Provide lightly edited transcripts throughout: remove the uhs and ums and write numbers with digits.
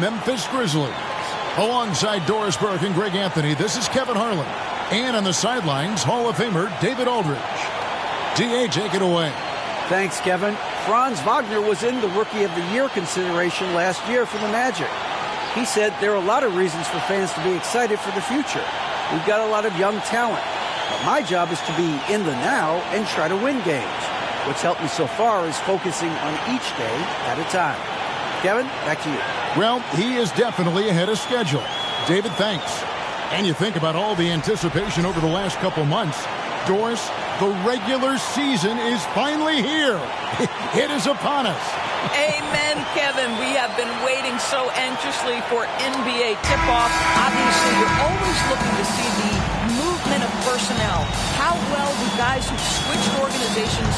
Memphis Grizzlies. Alongside Doris Burke and Greg Anthony, this is Kevin Harlan. And on the sidelines, Hall of Famer David Aldridge. D.A., take it away. Thanks, Kevin. Franz Wagner was in the Rookie of the Year consideration last year for the Magic. He said there are a lot of reasons for fans to be excited for the future. We've got a lot of young talent. But my job is to be in the now and try to win games. What's helped me so far is focusing on each day at a time. Kevin, back to you. Well, he is definitely ahead of schedule. David, thanks. And you think about all the anticipation over the last couple months. Doris, the regular season is finally here. It is upon us. Amen, Kevin. We have been waiting so anxiously for NBA tip-off. Obviously, you're always looking to see the movement of personnel. How well do guys who switched organizations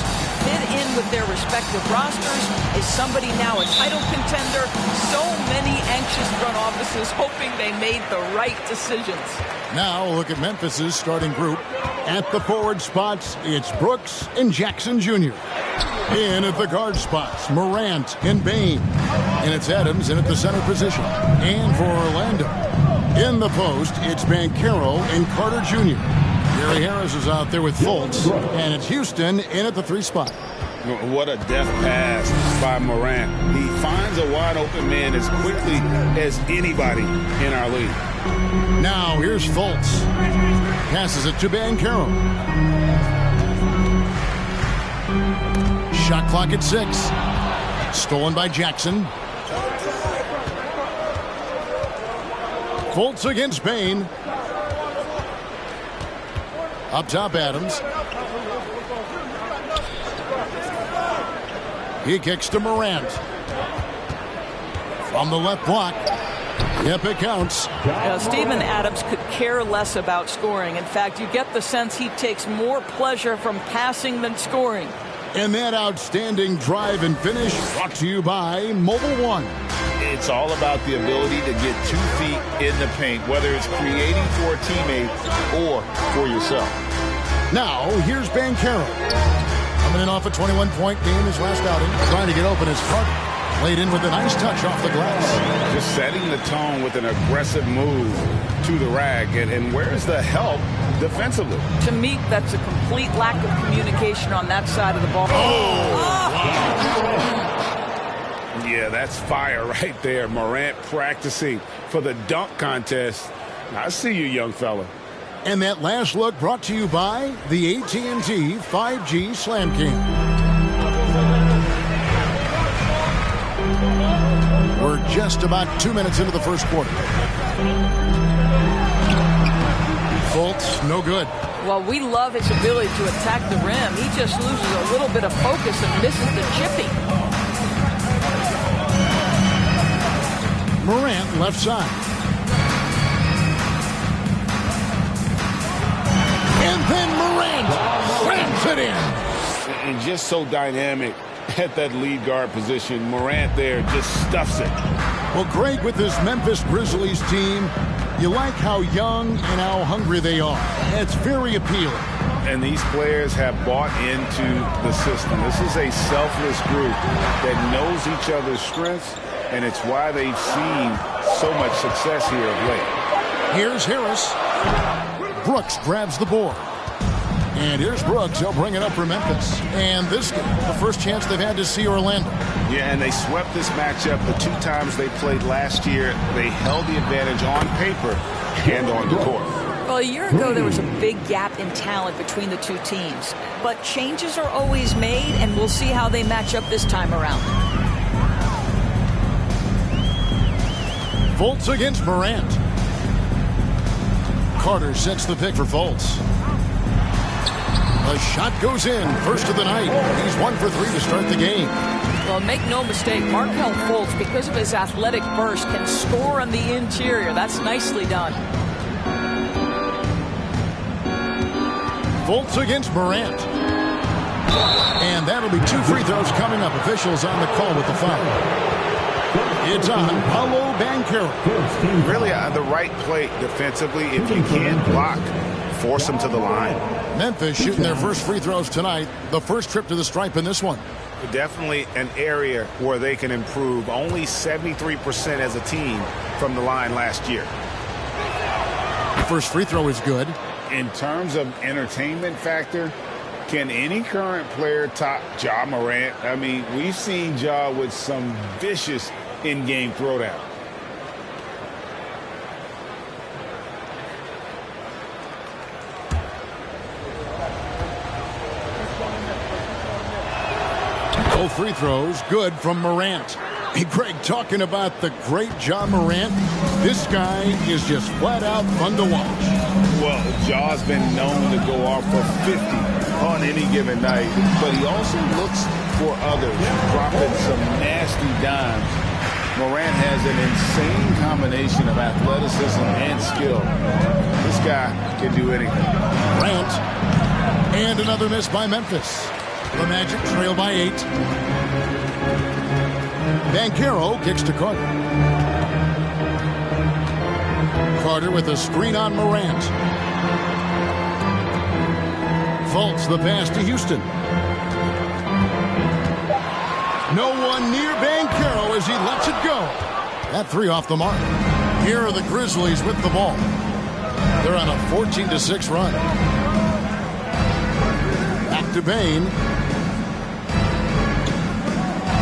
fit in with their respective rosters? Is somebody now a title contender? So many anxious front offices hoping they made the right decisions. Now look at Memphis's starting group. At the forward spots, it's Brooks and Jackson Jr. In at the guard spots, Morant and Bane. And it's Adams in at the center position. And for Orlando, in the post, it's Banchero and Carter Jr. Gary Harris is out there with Fultz. And it's Houston in at the 3 spot. What a deft pass by Morant. He finds a wide open man as quickly as anybody in our league. Now here's Fultz. Passes it to Banchero. Shot clock at 6. Stolen by Jackson. Fultz against Bane. Up top, Adams. He kicks to Morant. From the left block. Yep, it counts. Steven Adams could care less about scoring. In fact, you get the sense he takes more pleasure from passing than scoring. And that outstanding drive and finish brought to you by Mobile One. It's all about the ability to get 2 feet in the paint, whether it's creating for a teammate or for yourself. Now, here's Banchero. Coming in off a 21-point game his last outing. Trying to get open his front. Laid in with a nice touch off the glass. Just setting the tone with an aggressive move to the rack. And where's the help defensively? To me, that's a complete lack of communication on that side of the ball. Wow. Yeah, that's fire right there. Morant practicing for the dunk contest. I see you, young fella. And that last look brought to you by the AT&T 5G Slam Cam. We're just about 2 minutes into the first quarter. Fultz, no good. Well, we love his ability to attack the rim. He just loses a little bit of focus and misses the chippy. Morant, left side. And then Morant slams it in. And just so dynamic at that lead guard position. Morant there just stuffs it. Well, Greg, with this Memphis Grizzlies team, you like how young and how hungry they are. It's very appealing. And these players have bought into the system. This is a selfless group that knows each other's strengths, and it's why they've seen so much success here of late. Here's Harris. Brooks grabs the board. And here's Brooks. He'll bring it up for Memphis. And this game, the first chance they've had to see Orlando. Yeah, and they swept this matchup the 2 times they played last year. They held the advantage on paper and on the court. Well, a year ago, there was a big gap in talent between the 2 teams. But changes are always made, and we'll see how they match up this time around. Fultz against Morant. Carter sets the pick for Fultz. The shot goes in. First of the night. He's 1 for 3 to start the game. Well, make no mistake, Markelle Fultz, because of his athletic burst, can score on the interior. That's nicely done. Fultz against Morant. And that'll be 2 free throws coming up. Officials on the call with the foul. It's on Paolo Banchero. Really the right play defensively. If you can't block, force them to the line. Memphis shooting their first free throws tonight. The first trip to the stripe in this one. Definitely an area where they can improve. Only 73% as a team from the line last year. First free throw is good. In terms of entertainment factor, can any current player top Ja Morant? I mean, we've seen Ja with some vicious in-game throwdown. Both free throws good from Morant. Hey, Greg, talking about the great Ja Morant, this guy is just flat out fun to watch. Well, Ja's been known to go off for 50 on any given night, but he also looks for others, dropping some nasty dimes. Morant has an insane combination of athleticism and skill. This guy can do anything. Morant, and another miss by Memphis. The Magic trail by 8. Banchero kicks to Carter. Carter with a screen on Morant. Fultz the pass to Houston. No one near Banchero as he lets it go. That three off the mark. Here are the Grizzlies with the ball. They're on a 14-6 run. Back to Bane.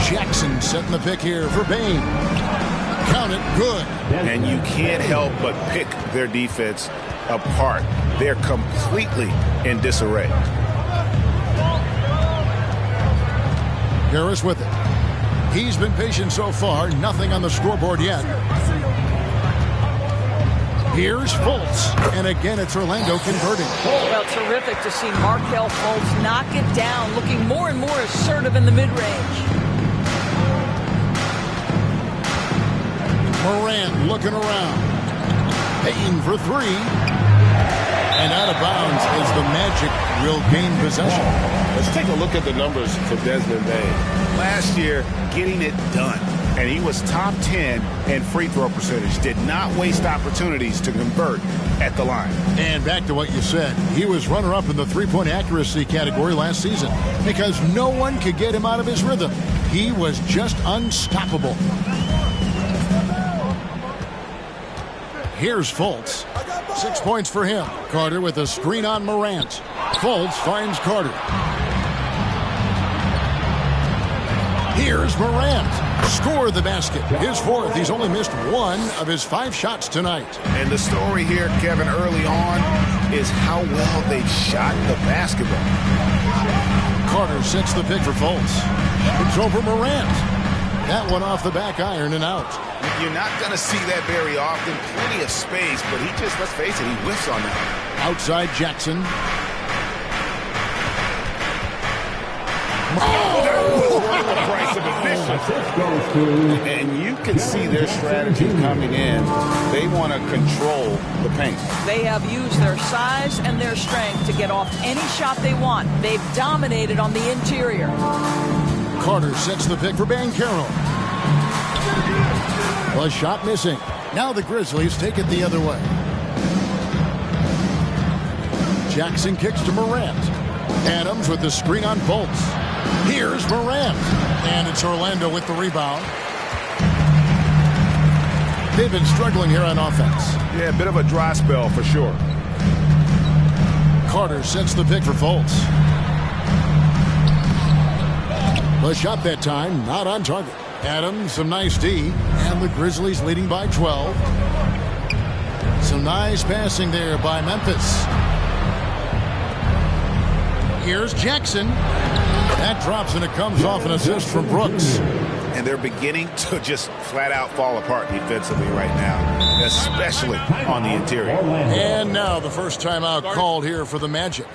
Jackson setting the pick here for Bane. Count it, good. And you can't help but pick their defense apart. They're completely in disarray. Harris with it. He's been patient so far. Nothing on the scoreboard yet. Here's Fultz. And again, it's Orlando converting. Well, terrific to see Markelle Fultz knock it down, looking more and more assertive in the mid-range. Morant looking around. Payne for three. And out of bounds as the Magic will gain possession. Let's take a look at the numbers for Desmond Bane. Last year, getting it done. And he was top 10 in free throw percentage. Did not waste opportunities to convert at the line. And back to what you said, he was runner-up in the three-point accuracy category last season because no one could get him out of his rhythm. He was just unstoppable. Here's Fultz. 6 points for him. Carter with a screen on Morant. Fultz finds Carter. Here's Morant. Score the basket. His fourth. He's only missed one of his 5 shots tonight. And the story here, Kevin, early on is how well they've shot the basketball. Carter sets the pick for Fultz. It's over Morant. That one off the back iron and out. You're not going to see that very often. Plenty of space, but he just, let's face it, he whiffs on that. Outside Jackson. The price of admission. And you can see their strategy coming in. They want to control the paint. They have used their size and their strength to get off any shot they want. They've dominated on the interior. Carter sets the pick for Banchero. A shot missing. Now the Grizzlies take it the other way. Jackson kicks to Morant. Adams with the screen on Fultz. Here's Morant. And it's Orlando with the rebound. They've been struggling here on offense. Yeah, a bit of a dry spell for sure. Carter sets the pick for Fultz. A shot that time, not on target. Adams, some nice D, and the Grizzlies leading by 12. Some nice passing there by Memphis. Here's Jackson. That drops and it comes off an assist from Brooks. And they're beginning to just flat out fall apart defensively right now, especially on the interior. And now the first timeout called here for the Magic.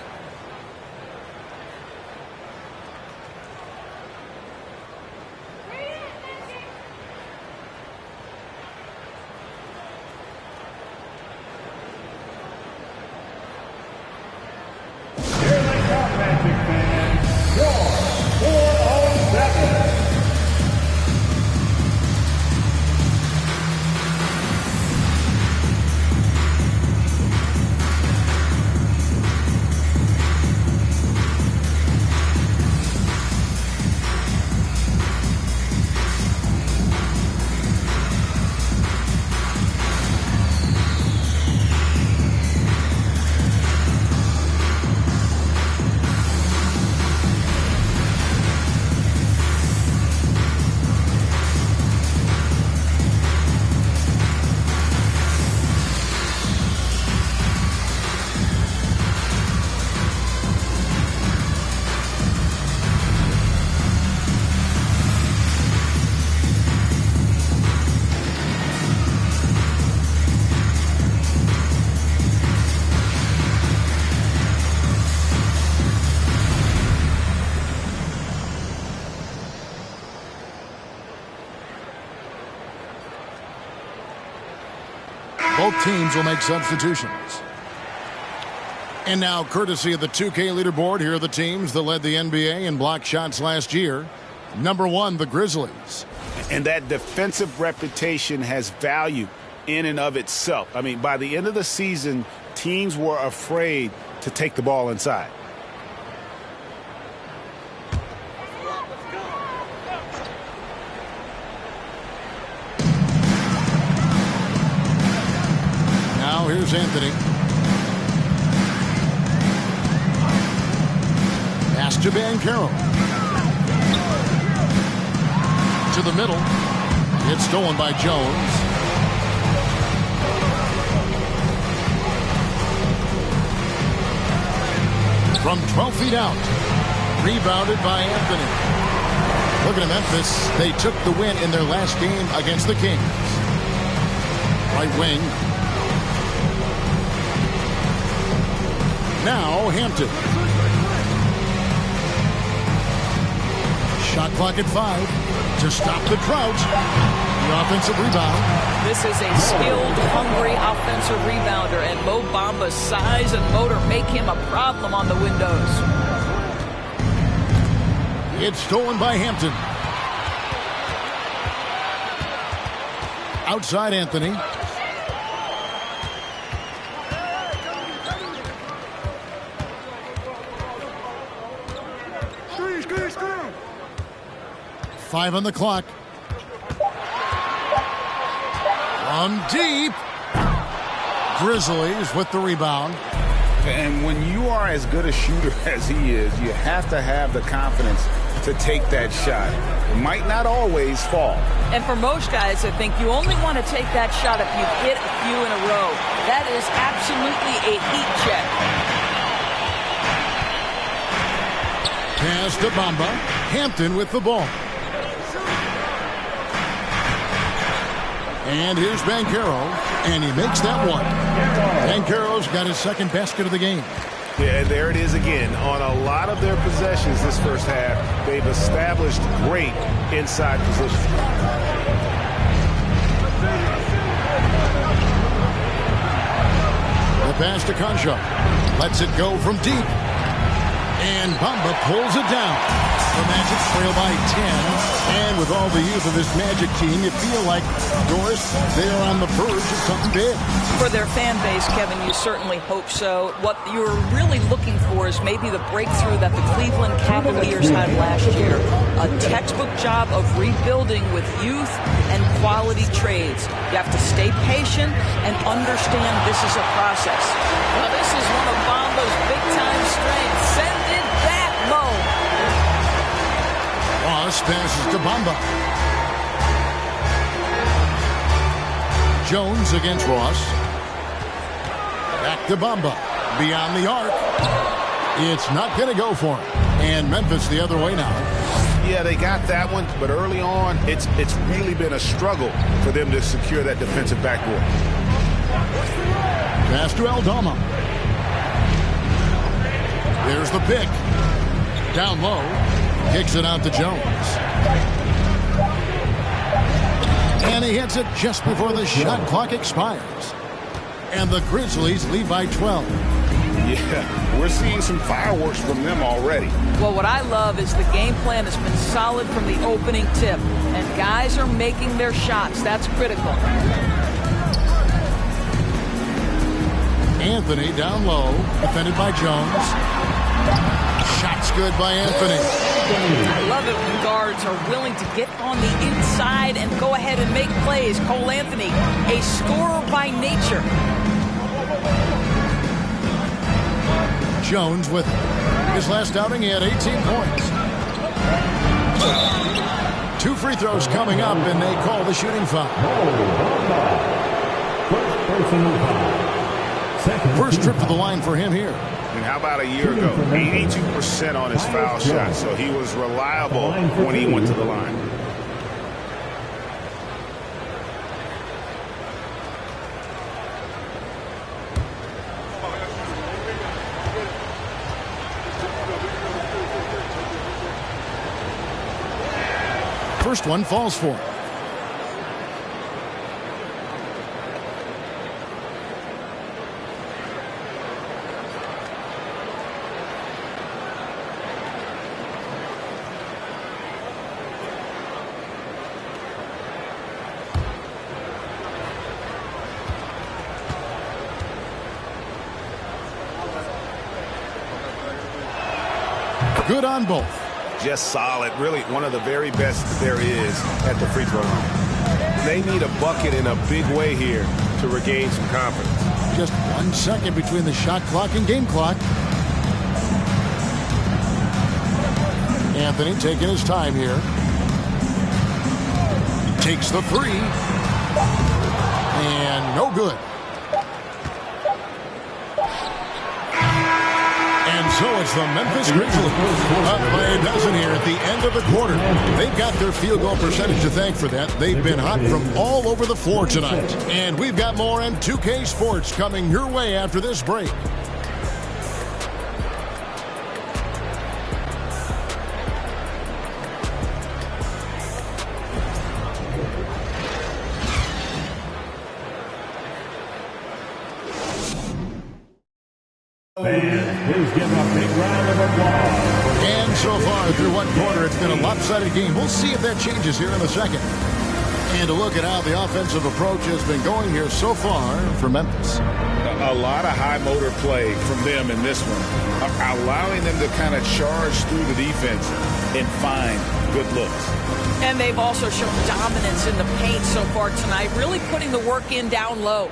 Both teams will make substitutions. And now, courtesy of the 2K leaderboard, here are the teams that led the NBA in block shots last year. Number 1, the Grizzlies. And that defensive reputation has value in and of itself. I mean, by the end of the season, teams were afraid to take the ball inside. Now here's Anthony. Pass to Banchero. To the middle. It's stolen by Jones. From 12 feet out. Rebounded by Anthony. Looking at Memphis, they took the win in their last game against the Kings. Right wing. Now Hampton. Shot clock at 5 to stop the drought. The offensive rebound. This is a skilled, hungry offensive rebounder, and Mo Bamba's size and motor make him a problem on the windows. It's stolen by Hampton. Outside Anthony. Five on the clock. From deep. Grizzlies with the rebound. And when you are as good a shooter as he is, you have to have the confidence to take that shot. It might not always fall. And for most guys, I think you only want to take that shot if you hit a few in a row. That is absolutely a heat check. Pass to Bamba. Hampton with the ball. And here's Banchero, and he makes that one. Banchero's got his second basket of the game. Yeah, there it is again. On a lot of their possessions this first half, they've established great inside position. The pass to Concha. Lets it go from deep. And Bamba pulls it down. The Magic trail by 10. And with all the youth of this Magic team, you feel like, Doris, they are on the verge of something big. For their fan base, Kevin, you certainly hope so. What you're really looking for is maybe the breakthrough that the Cleveland Cavaliers had last year. A textbook job of rebuilding with youth and quality trades. You have to stay patient and understand this is a process. Now, this is one of Bamba's big-time strengths. Send it back, Mo. Ross passes to Bamba. Jones against Ross. Back to Bamba. Beyond the arc. It's not going to go for him. And Memphis the other way now. Yeah, they got that one, but early on, it's really been a struggle for them to secure that defensive backboard. Pass to Aldama. There's the pick. Down low. Kicks it out to Jones. And he hits it just before the shot clock expires. And the Grizzlies lead by 12. Yeah, we're seeing some fireworks from them already. Well, what I love is the game plan has been solid from the opening tip. And guys are making their shots. That's critical. Anthony down low. Defended by Jones. Shot's good by Anthony. I love it when guards are willing to get on the inside and go ahead and make plays. Cole Anthony, a scorer by nature. Jones with his last outing, he had 18 points. 2 free throws coming up, and they call the shooting foul. First trip to the line for him here. And how about a year ago? 82% on his foul shot, so he was reliable when he went to the line. First one falls for him. good on both. Just solid. Really one of the very best there is at the free throw line. They need a bucket in a big way here to regain some confidence. Just 1 second between the shot clock and game clock. Anthony taking his time here. He takes the three. And no good. And so it's the Memphis Grizzlies up by a dozen here at the end of the quarter. They've got their field goal percentage to thank for that. They've been hot from all over the floor tonight. And we've got more M2K Sports coming your way after this break. Please give a big round of applause. And so far through one quarter, it's been a lopsided game. We'll see if that changes here in a second. And to look at how the offensive approach has been going here so far for Memphis. A lot of high motor play from them in this one, allowing them to kind of charge through the defense and find good looks. And they've also shown dominance in the paint so far tonight, really putting the work in down low.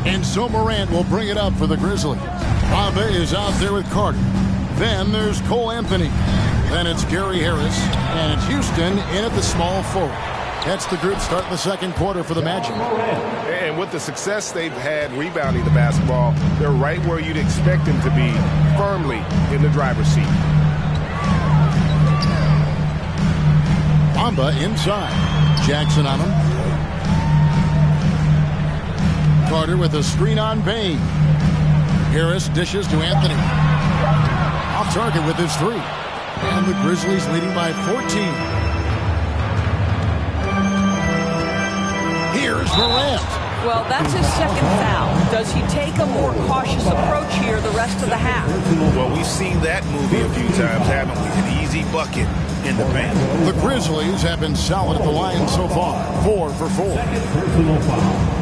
And so Morant will bring it up for the Grizzlies. Bamba is out there with Carter. Then there's Cole Anthony. Then it's Gary Harris. And it's Houston in at the small forward. That's the group starting the second quarter for the Magic. And with the success they've had rebounding the basketball, they're right where you'd expect them to be, firmly in the driver's seat. Bamba inside. Jackson on him. Carter with a screen on Bain. Harris dishes to Anthony. Off target with his three. And the Grizzlies leading by 14. Here's Morant. Well, that's his second foul. Does he take a more cautious approach here the rest of the half? Well, we've seen that movie a few times, haven't we? An easy bucket in the paint. The Grizzlies have been solid at the line so far. 4 for 4. Second personal foul.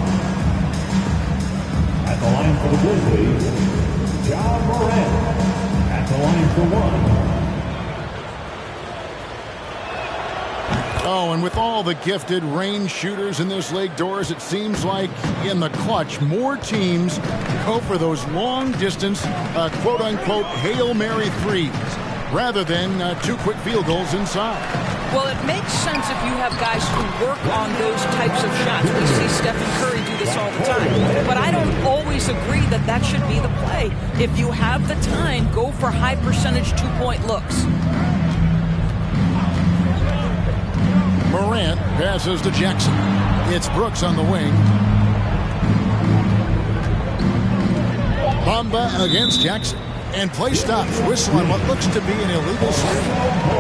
At the line for the Grizzlies, Ja Morant. At the line for one. Oh, and with all the gifted range shooters in this league, Doris, it seems like in the clutch, more teams go for those long-distance, quote-unquote, Hail Mary threes, rather than 2 quick field goals inside. Well, it makes sense if you have guys who work on those types of shots. We see Stephen Curry do this all the time. But I don't always agree that that should be the play. If you have the time, go for high-percentage 2-point looks. Morant passes to Jackson. It's Brooks on the wing. Bamba against Jackson. And play stops. Whistle on what looks to be an illegal swing.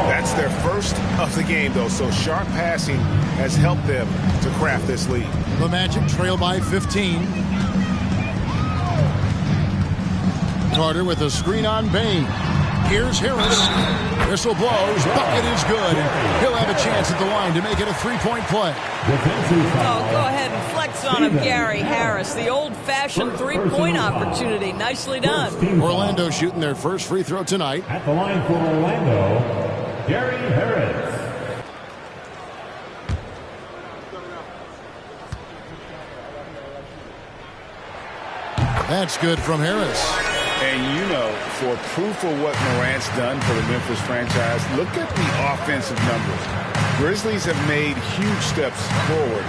That's their first of the game, though, so sharp passing has helped them to craft this lead. The Magic trail by 15. Carter with a screen on Bain. Here's Harris. Whistle blows. Bucket is good. And he'll have a chance at the line to make it a 3-point play. Oh, go ahead and flex on him, Gary Harris. The old-fashioned 3-point opportunity. Nicely done. Orlando shooting their first free throw tonight. At the line for Orlando, Gary Harris. That's good from Harris. And you know, for proof of what Morant's done for the Memphis franchise, look at the offensive numbers. Grizzlies have made huge steps forward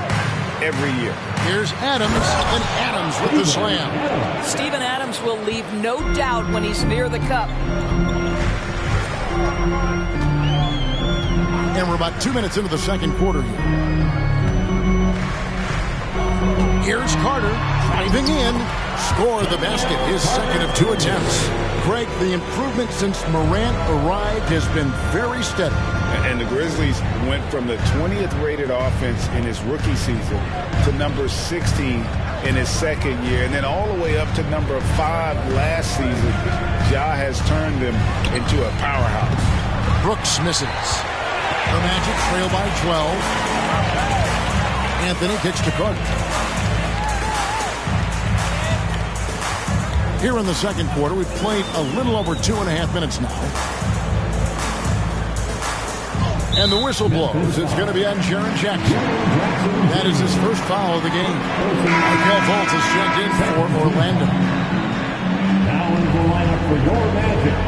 every year. Here's Adams, and Adams with the slam. Steven Adams will leave no doubt when he's near the cup. And we're about 2 minutes into the second quarter here. Here's Carter driving in. Score the basket, his second of 2 attempts. Greg, the improvement since Morant arrived has been very steady. And the Grizzlies went from the 20th rated offense in his rookie season to number 16 in his second year, and then all the way up to number 5 last season. Ja has turned them into a powerhouse. Brooks misses. The Magic trail by 12. Anthony kicks to Carter. Here in the second quarter, we've played a little over 2.5 minutes now. And the whistle blows. It's going to be on Jaren Jackson. That is his first foul of the game. Markel Fultz is checked in for Orlando. Now in the lineup for your Magic,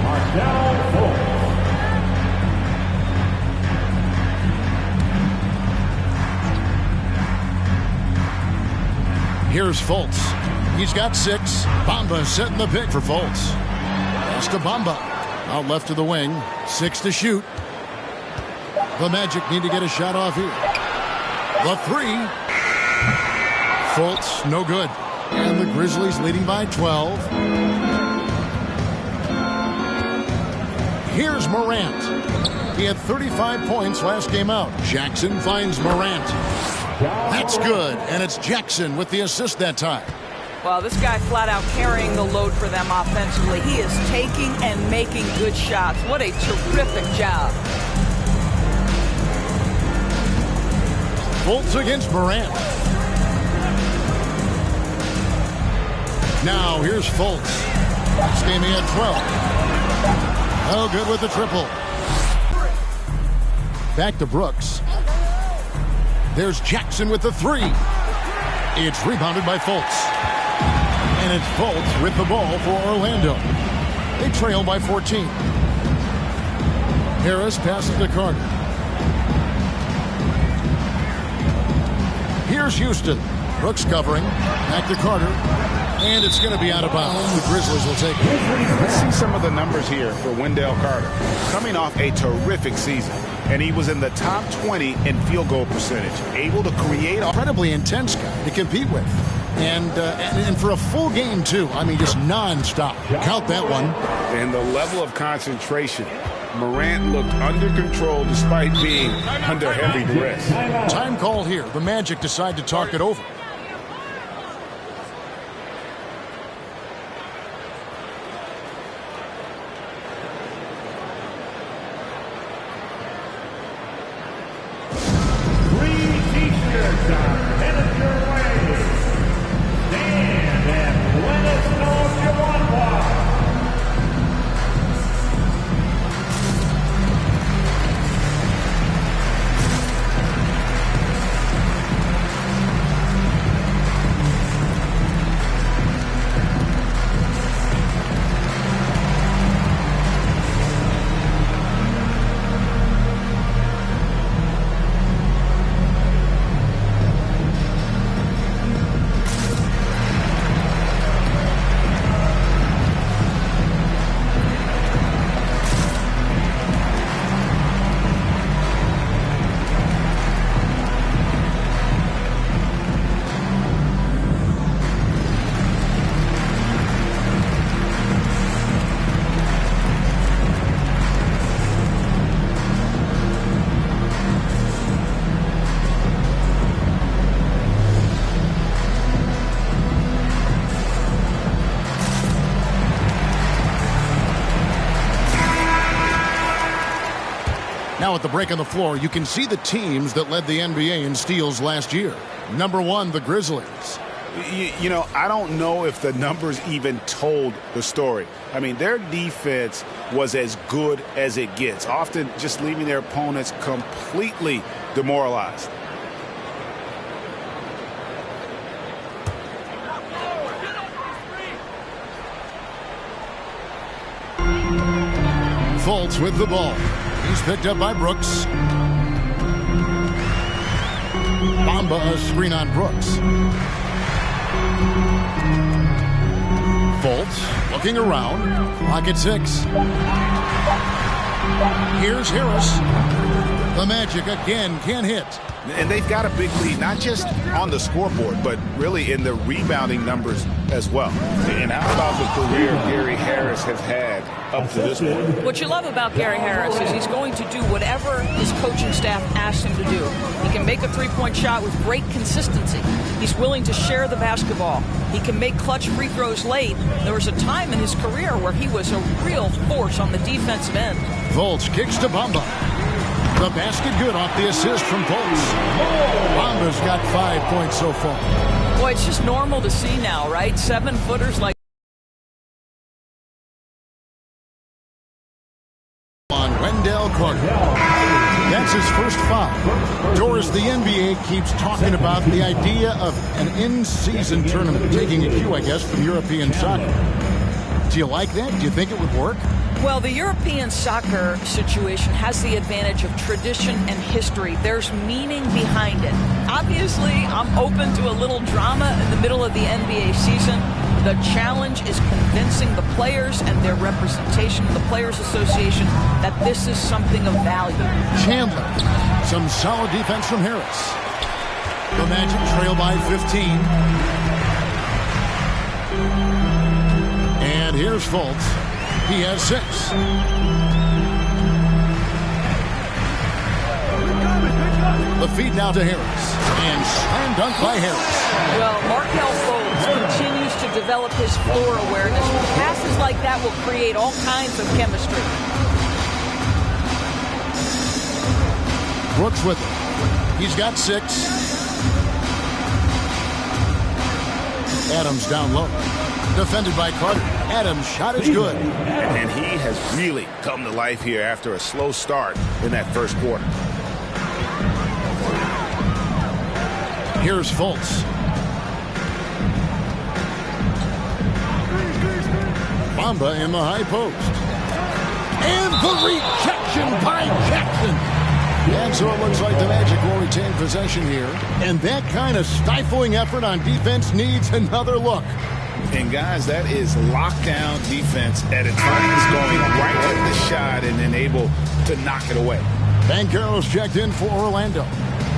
Markel Fultz. Here's Fultz. He's got 6. Bamba setting the pick for Fultz. Pass to Bamba. Out left to the wing. 6 to shoot. The Magic need to get a shot off here. The 3. Fultz, no good. And the Grizzlies leading by 12. Here's Morant. He had 35 points last game out. Jackson finds Morant. That's good. And it's Jackson with the assist that time. Well, this guy flat out carrying the load for them offensively. He is taking and making good shots. What a terrific job. Fultz against Morant. Now here's Fultz. This game he had 12. Oh, good with the triple. Back to Brooks. There's Jackson with the 3. It's rebounded by Fultz. And it's Fultz with the ball for Orlando. They trail by 14. Harris passes to Carter. Here's Houston. Brooks covering. Back to Carter. And it's going to be out of bounds. The Grizzlies will take it. Let's see some of the numbers here for Wendell Carter. Coming off a terrific season. And he was in the top 20 in field goal percentage. Able to create an incredibly intense guy to compete with. And for a full game, too. I mean, just nonstop. Count that one. And the level of concentration. Morant looked under control despite being under heavy duress. Time call here. The Magic decide to talk it over. Now at the break on the floor, you can see the teams that led the NBA in steals last year. Number 1, the Grizzlies. You know, I don't know if the numbers even told the story. I mean, their defense was as good as it gets, often just leaving their opponents completely demoralized. Fultz with the ball. He's picked up by Brooks. Bamba, a screen on Brooks. Fultz looking around. Clock at 6. Here's Harris. The Magic again can't hit. And they've got a big lead, not just on the scoreboard, but really in the rebounding numbers as well. And how about the career Gary Harris has had up to this point? What you love about Gary Harris is he's going to do whatever his coaching staff asks him to do. He can make a three-point shot with great consistency. He's willing to share the basketball. He can make clutch free throws late. There was a time in his career where he was a real force on the defensive end. Fultz kicks to Bamba. The basket good off the assist from Fultz. Bamba's got 5 points so far. Boy, it's just normal to see now, right? 7-footers like on Wendell Carter. That's his first foul. Doris, the NBA keeps talking about the idea of an in-season tournament, taking a cue, I guess, from European soccer. Do you like that? Do you think it would work? Well, the European soccer situation has the advantage of tradition and history. There's meaning behind it. Obviously, I'm open to a little drama in the middle of the NBA season. The challenge is convincing the players and their representation in the Players Association that this is something of value. Chandler, some solid defense from Harris. The Magic trail by 15. And here's Fultz. He has 6. The feed now to Harris. And slam dunk by Harris. Well, Markelle Fultz continues to develop his floor awareness. Passes like that will create all kinds of chemistry. Brooks with it. He's got 6. Adams down low. Defended by Carter. Adams' shot is good. And he has really come to life here after a slow start in that first quarter. Here's Fultz. Bamba in the high post. And the rejection by Jackson. And so it looks like the Magic will retain possession here. And that kind of stifling effort on defense needs another look. And guys, that is lockdown defense at its finest, going right at the shot and then able to knock it away. Banchero's checked in for Orlando.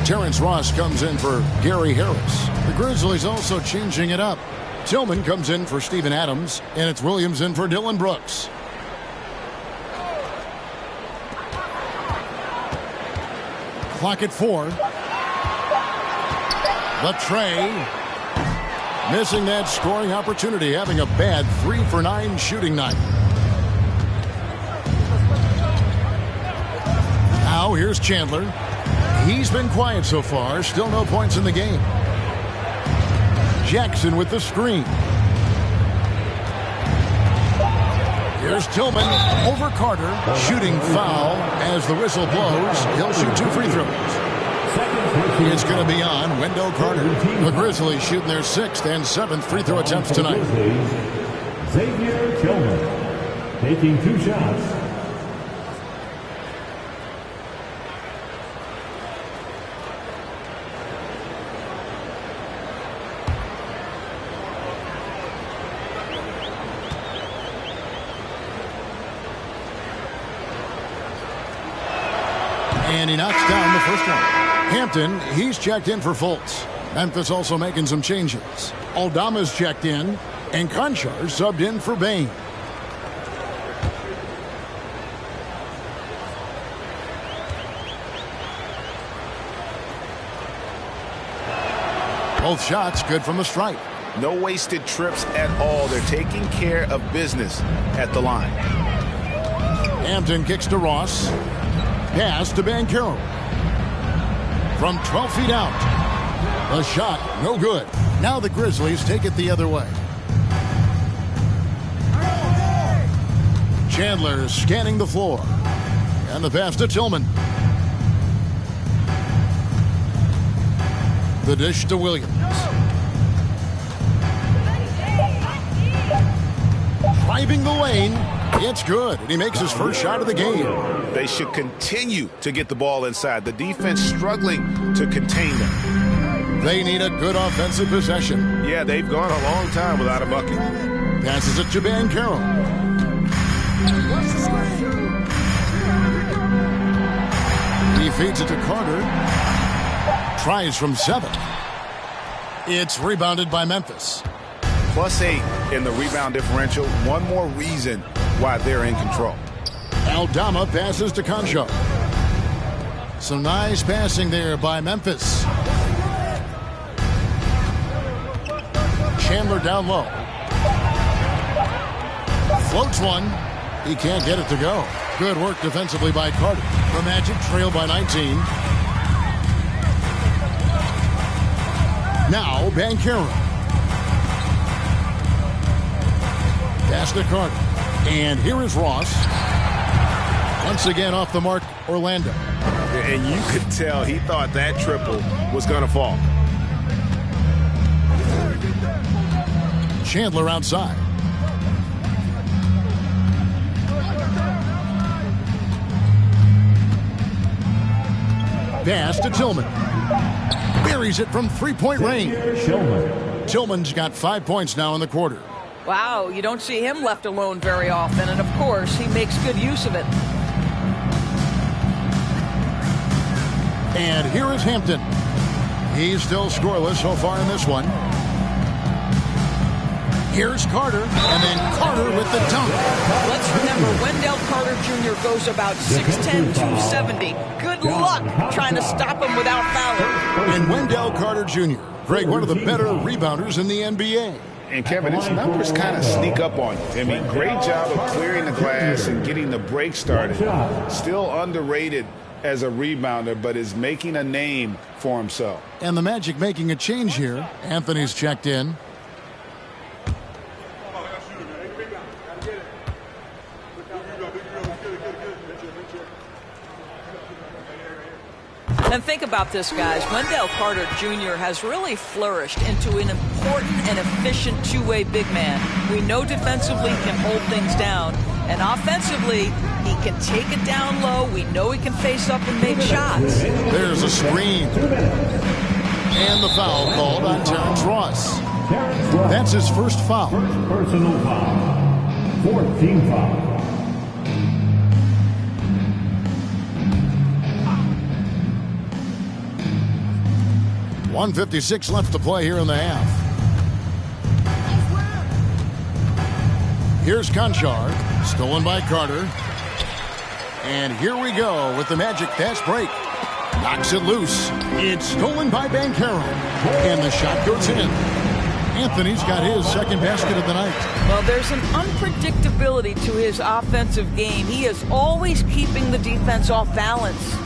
Terrence Ross comes in for Gary Harris. The Grizzlies also changing it up. Tillman comes in for Steven Adams, and it's Williams in for Dylan Brooks. Clock at 4. The tray. Missing that scoring opportunity, having a bad 3-for-9 shooting night. Now here's Chandler. He's been quiet so far, still no points in the game. Jackson with the screen. Here's Tillman over Carter. Shooting foul as the whistle blows. He'll shoot 2 free throws. It's going to be on Wendell Carter. The Grizzlies shooting their 6th and 7th free throw attempts tonight. Xavier Tillman taking 2 shots. And he knocks down the first one. Hampton, he's checked in for Fultz. Memphis also making some changes. Aldama's checked in, and Conchar subbed in for Bain. Both shots good from the stripe. No wasted trips at all. They're taking care of business at the line. Hampton kicks to Ross. Pass to Banchero. From 12 feet out. The shot, no good. Now the Grizzlies take it the other way. Chandler scanning the floor. And the pass to Tillman. The dish to Williams. Driving the lane. It's good. And he makes his first shot of the game. They should continue to get the ball inside. The defense struggling to contain them. They need a good offensive possession. Yeah, they've gone a long time without a bucket. Passes it to Banchero. He feeds it to Carter. Tries from 7. It's rebounded by Memphis. +8 in the rebound differential. One more reason why they're in control. Aldama passes to Conchar. Some nice passing there by Memphis. Chandler down low. Floats one. He can't get it to go. Good work defensively by Carter. The Magic trail by 19. Now Banchero. Pass to Carter. And here is Ross. Once again off the mark, Orlando. And you could tell he thought that triple was going to fall. Chandler outside. Pass to Tillman. Buries it from three-point range. Tillman's got 5 points now in the quarter. Wow, you don't see him left alone very often, and of course, he makes good use of it. And here is Hampton. He's still scoreless so far in this one. Here's Carter, and then Carter with the dunk. Let's remember, Wendell Carter Jr. goes about 6'10", 270. Good luck trying to stop him without fouling. And Wendell Carter Jr., Greg, one of the better rebounders in the NBA. And Kevin, his numbers kind of sneak up on you. I mean, great job of clearing the glass and getting the break started. Still underrated as a rebounder, but is making a name for himself. And the Magic making a change here. Anthony's checked in. And think about this, guys. Wendell Carter Jr. has really flourished into an important and efficient two-way big man. We know defensively he can hold things down, and offensively he can take it down low. We know he can face up and make shots. There's a screen. And the foul called on Terrence Ross. That's his first foul. Personal foul. 14 foul. 1:56 left to play here in the half. Here's Conchar, stolen by Carter. And here we go with the Magic fast break. Knocks it loose. It's stolen by Banchero. And the shot goes in. Anthony's got his second basket of the night. Well, there's an unpredictability to his offensive game. He is always keeping the defense off balance.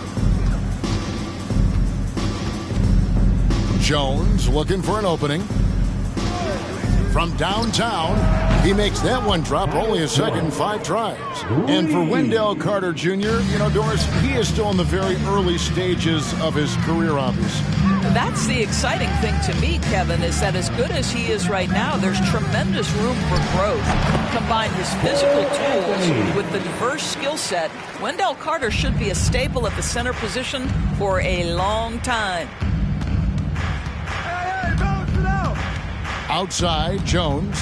Jones looking for an opening. From downtown, he makes that one drop, only a second, 5 tries. And for Wendell Carter Jr., you know, Doris, he is still in the very early stages of his career, obviously. That's the exciting thing to me, Kevin, is that as good as he is right now, there's tremendous room for growth. Combine his physical tools with the diverse skill set, Wendell Carter should be a staple at the center position for a long time. Outside, Jones.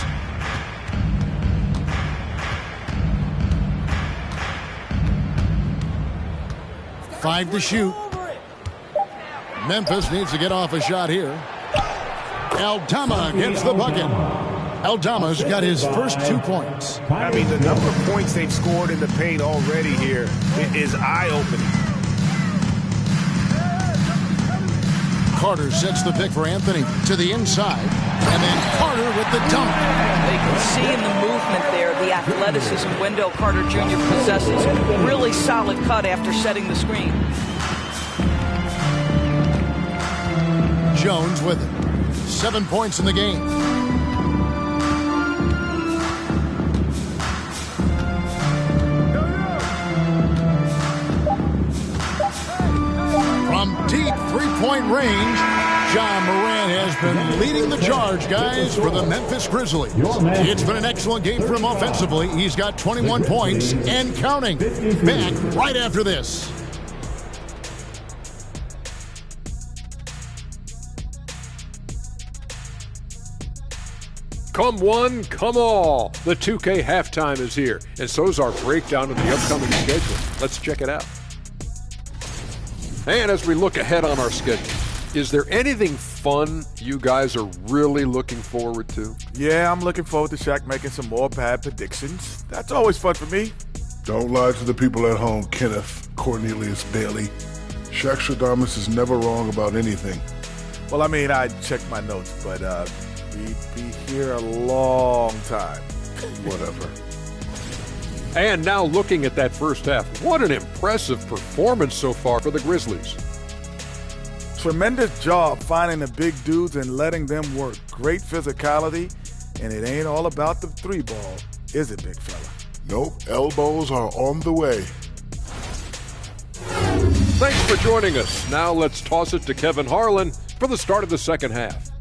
Five to shoot. Memphis needs to get off a shot here. Aldama gets the bucket. Aldama's got his first 2 points. I mean, the number of points they've scored in the paint already here is eye-opening. Carter sets the pick for Anthony to the inside, and then Carter with the dunk. You can see in the movement there the athleticism Wendell Carter Jr. possesses. Really solid cut after setting the screen. Jones with it. 7 points in the game. From deep three-point range, Ja Morant has been leading the charge, guys, for the Memphis Grizzlies. It's been an excellent game for him offensively. He's got 21 points and counting. Back right after this. Come one, come all. The 2K halftime is here, and so's our breakdown of the upcoming schedule. Let's check it out. And as we look ahead on our schedule, is there anything fun you guys are really looking forward to? Yeah, I'm looking forward to Shaq making some more bad predictions. That's always fun for me. Don't lie to the people at home, Kenneth Cornelius Bailey. Shaq Stradamus is never wrong about anything. Well, I mean, I checked my notes, but we'd be here a long time. Whatever. And now looking at that first half, what an impressive performance so far for the Grizzlies. Tremendous job finding the big dudes and letting them work. Great physicality, and it ain't all about the three ball, is it, big fella? Nope, elbows are on the way. Thanks for joining us. Now let's toss it to Kevin Harlan for the start of the second half.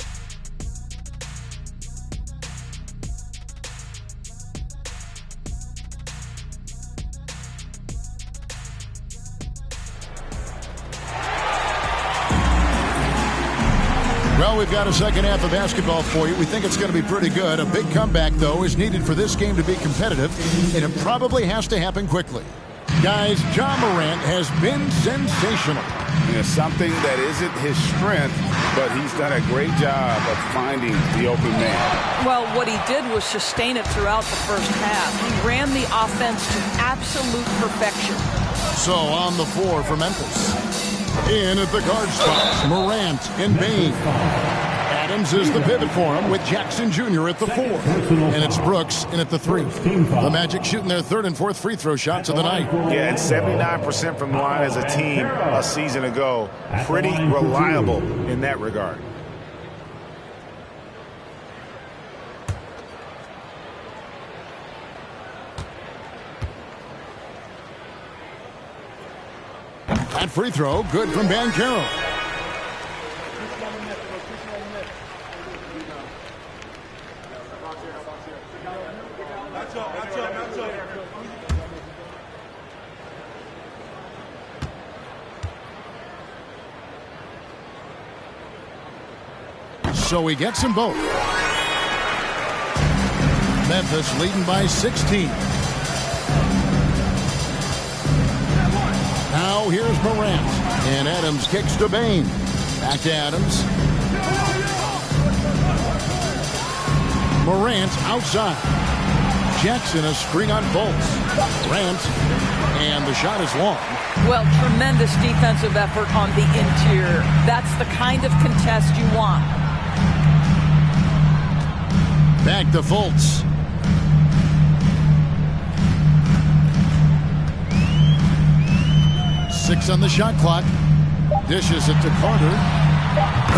Well, we've got a second half of basketball for you. We think it's going to be pretty good. A big comeback, though, is needed for this game to be competitive, and it probably has to happen quickly. Guys, Ja Morant has been sensational. Something that isn't his strength, but he's done a great job of finding the open man. Well, what he did was sustain it throughout the first half. He ran the offense to absolute perfection. So on the floor for Memphis. In at the guard spots, Morant and Bain. Adams is the pivot for him with Jackson Jr. at the 4. And it's Brooks in at the 3. The Magic shooting their third and fourth free throw shots of the night. Yeah, and 79% from the line as a team a season ago. Pretty reliable in that regard. That free throw, good from Banchero. So he gets them both. Memphis leading by 16. Now here's Morant. And Adams kicks to Bain. Back to Adams. Morant outside. Jackson a screen on Fultz. Morant. And the shot is long. Well, tremendous defensive effort on the interior. That's the kind of contest you want. Back to Fultz. Six on the shot clock. Dishes it to Carter.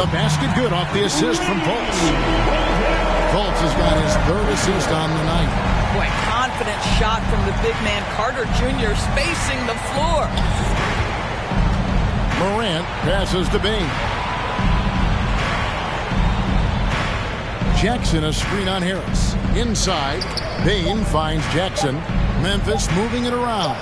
The basket good off the assist from Fultz. Fultz has got his third assist on the night. Boy, confident shot from the big man Carter Jr. spacing the floor. Morant passes to Bain. Jackson a screen on Harris. Inside, Bain finds Jackson. Memphis moving it around.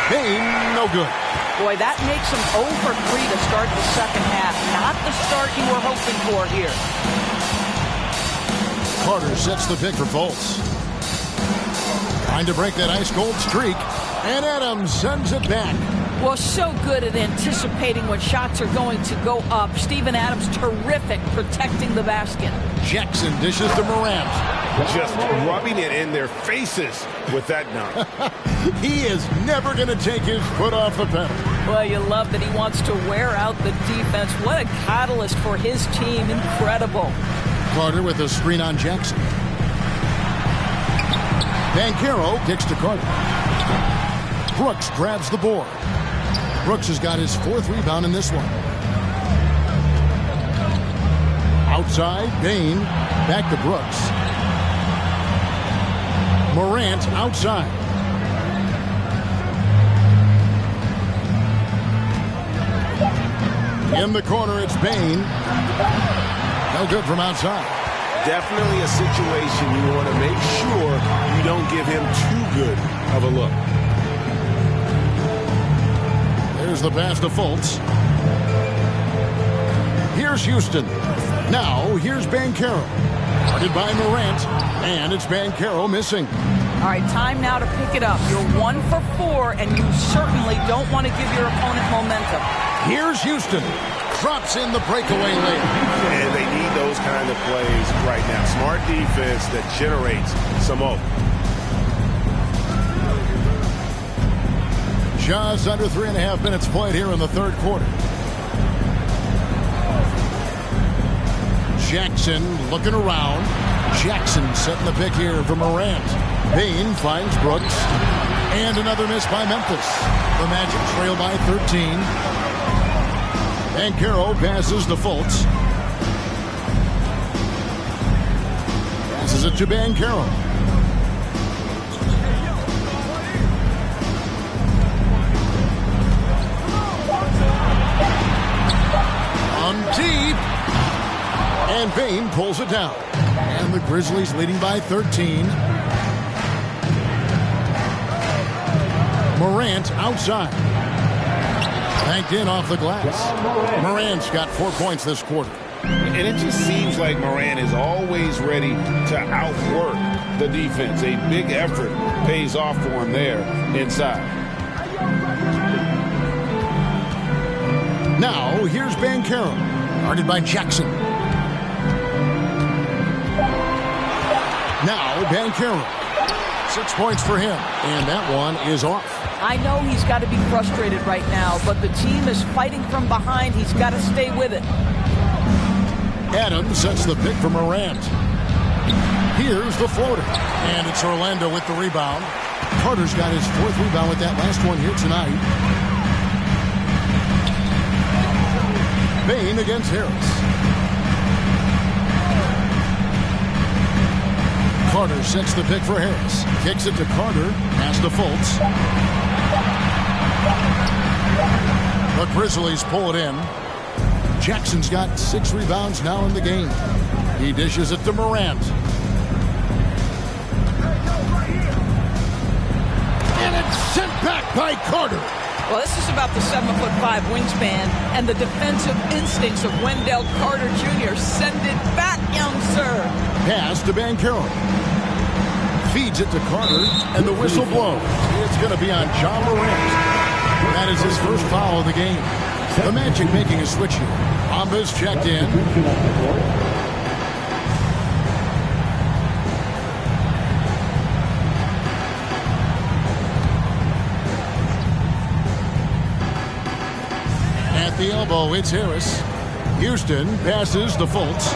Bain, no good. Boy, that makes him 0 for 3 to start the second half. Not the start you were hoping for here. Carter sets the pick for Fultz. Trying to break that ice-cold streak. And Adams sends it back. Well, so good at anticipating when shots are going to go up. Steven Adams, terrific protecting the basket. Jackson dishes to Morant. Just rubbing it in their faces with that dunk. He is never going to take his foot off the pedal. Well, you love that he wants to wear out the defense. What a catalyst for his team. Incredible. Carter with a screen on Jackson. Banchero kicks to Carter. Brooks grabs the board. Brooks has got his fourth rebound in this one. Outside, Bain. Back to Brooks. Morant outside. In the corner, it's Bain. No good from outside. Definitely a situation you want to make sure you don't give him too good of a look. There's the pass to Fultz. Here's Houston. Now, here's Banchero. Guarded by Morant. And it's Banchero missing. All right, time now to pick it up. You're 1 for 4, and you certainly don't want to give your opponent momentum. Here's Houston. Drops in the breakaway layup. And they need those kind of plays right now. Smart defense that generates some hope. Just under 3.5 minutes played here in the third quarter. Jackson looking around. Jackson setting the pick here for Morant. Bain finds Brooks. And another miss by Memphis. The Magic trail by 13. Banchero passes to Fultz. Passes it to Banchero. From deep. And Bain pulls it down. And the Grizzlies leading by 13. Morant outside. Banked in off the glass. Morant's got 4 points this quarter. And it just seems like Morant is always ready to outwork the defense. A big effort pays off for him there inside. Now, here's Banchero, guarded by Jackson. Now, Banchero. 6 points for him, and that one is off. I know he's got to be frustrated right now, but the team is fighting from behind. He's got to stay with it. Adams sets the pick for Morant. Here's the floater. And it's Orlando with the rebound. Carter's got his 4th rebound with that last one here tonight. Bain against Harris. Carter sets the pick for Harris. Kicks it to Carter. Pass to Fultz. The Grizzlies pull it in. Jackson's got 6 rebounds now in the game. He dishes it to Morant. And it's sent back by Carter. Well, this is about the 7'5" wingspan and the defensive instincts of Wendell Carter Jr. Send it back, young sir. Pass to Banchero. Feeds it to Carter, and the whistle blows. It's going to be on John Morant. That is his first foul of the game. The Magic making a switch here. Bamba's checked in. At the elbow, it's Harris. Houston passes to Fultz.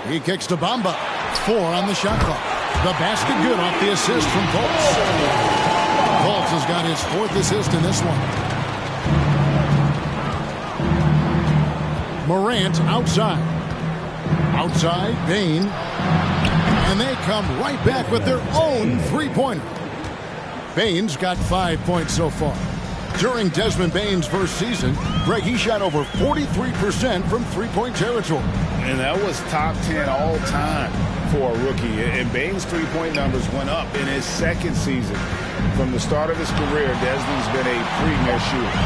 He kicks to Bamba. 4 on the shot clock. The basket good off the assist from Fultz. Fultz has got his 4th assist in this one. Morant outside. Outside, Bain. And they come right back with their own 3-pointer. Bain's got 5 points so far. During Desmond Bain's first season, Greg, he shot over 43% from 3-point territory. And that was top 10 all time for a rookie. And Bain's 3-point numbers went up in his 2nd season. From the start of his career, Desmond's been a premier shooter.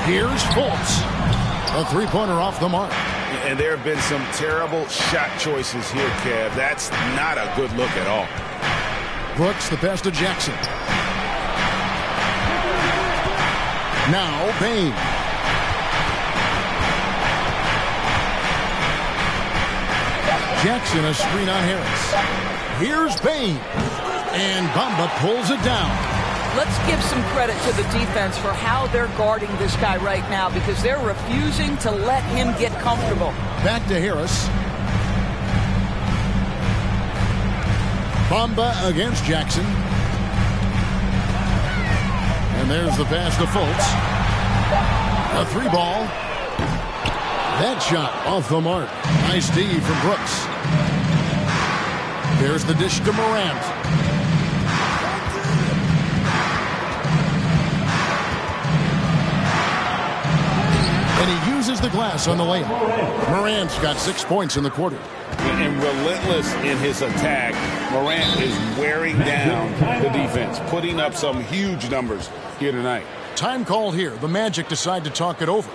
Here's Fultz. A 3-pointer off the mark. And there have been some terrible shot choices here, Kev. That's not a good look at all. Brooks, the pass to Jackson. Now, Bain. Jackson, a screen on Harris. Here's Bain. And Bamba pulls it down. Let's give some credit to the defense for how they're guarding this guy right now because they're refusing to let him get comfortable. Back to Harris. Bamba against Jackson. And there's the pass to Fultz. A 3-ball. That shot off the mark. Nice D from Brooks. There's the dish to Morant. And he uses the glass on the layup. Morant's got 6 points in the quarter. And relentless in his attack, Morant is wearing down the defense, putting up some huge numbers here tonight. Time called here. The Magic decide to talk it over.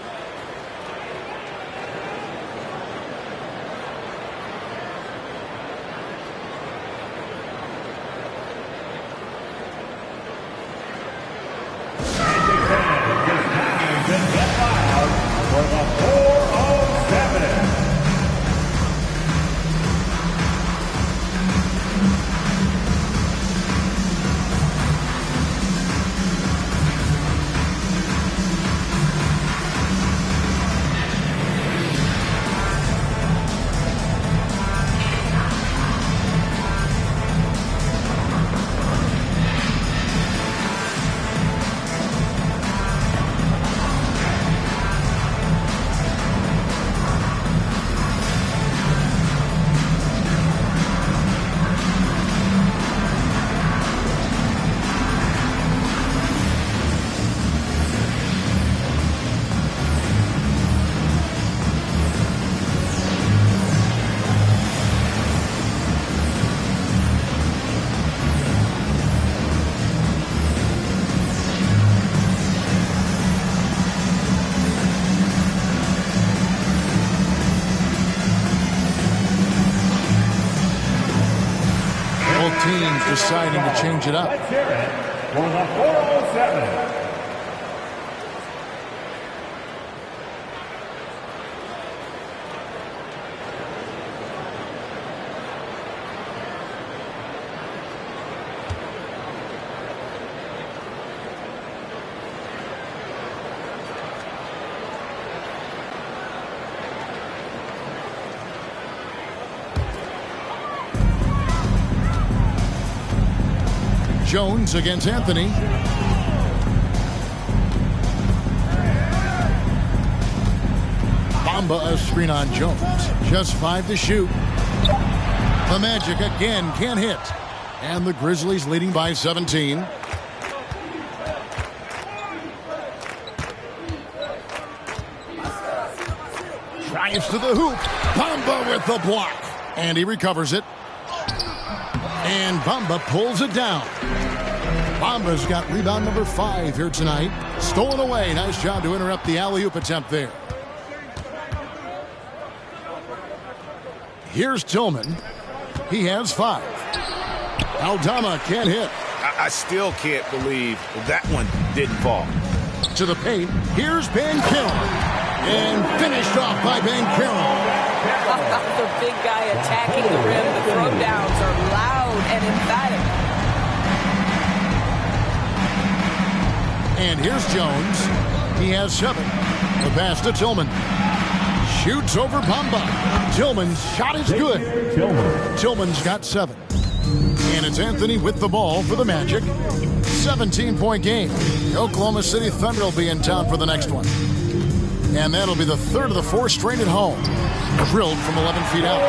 teams deciding to change it up. Let's hear it for the 407. Jones against Anthony. Bamba a screen on Jones. Just 5 to shoot. The Magic again can't hit. And the Grizzlies leading by 17. Drives to the hoop. Bamba with the block. And he recovers it. And Bamba pulls it down. Bamba's got rebound number 5 here tonight. Stolen away. Nice job to interrupt the alley-oop attempt there. Here's Tillman. He has 5. Aldama can't hit. I still can't believe that one didn't fall. To the paint. Here's Banchero. And finished off by Banchero. The big guy attacking the rim. The throwdowns are loud and emphatic. And here's Jones. He has 7. The pass to Tillman. Shoots over Bamba. Tillman's shot is good. Tillman's got 7. And it's Anthony with the ball for the Magic. 17-point game. The Oklahoma City Thunder will be in town for the next one. And that'll be the 3rd of the 4 straight at home. Drilled from 11 feet out.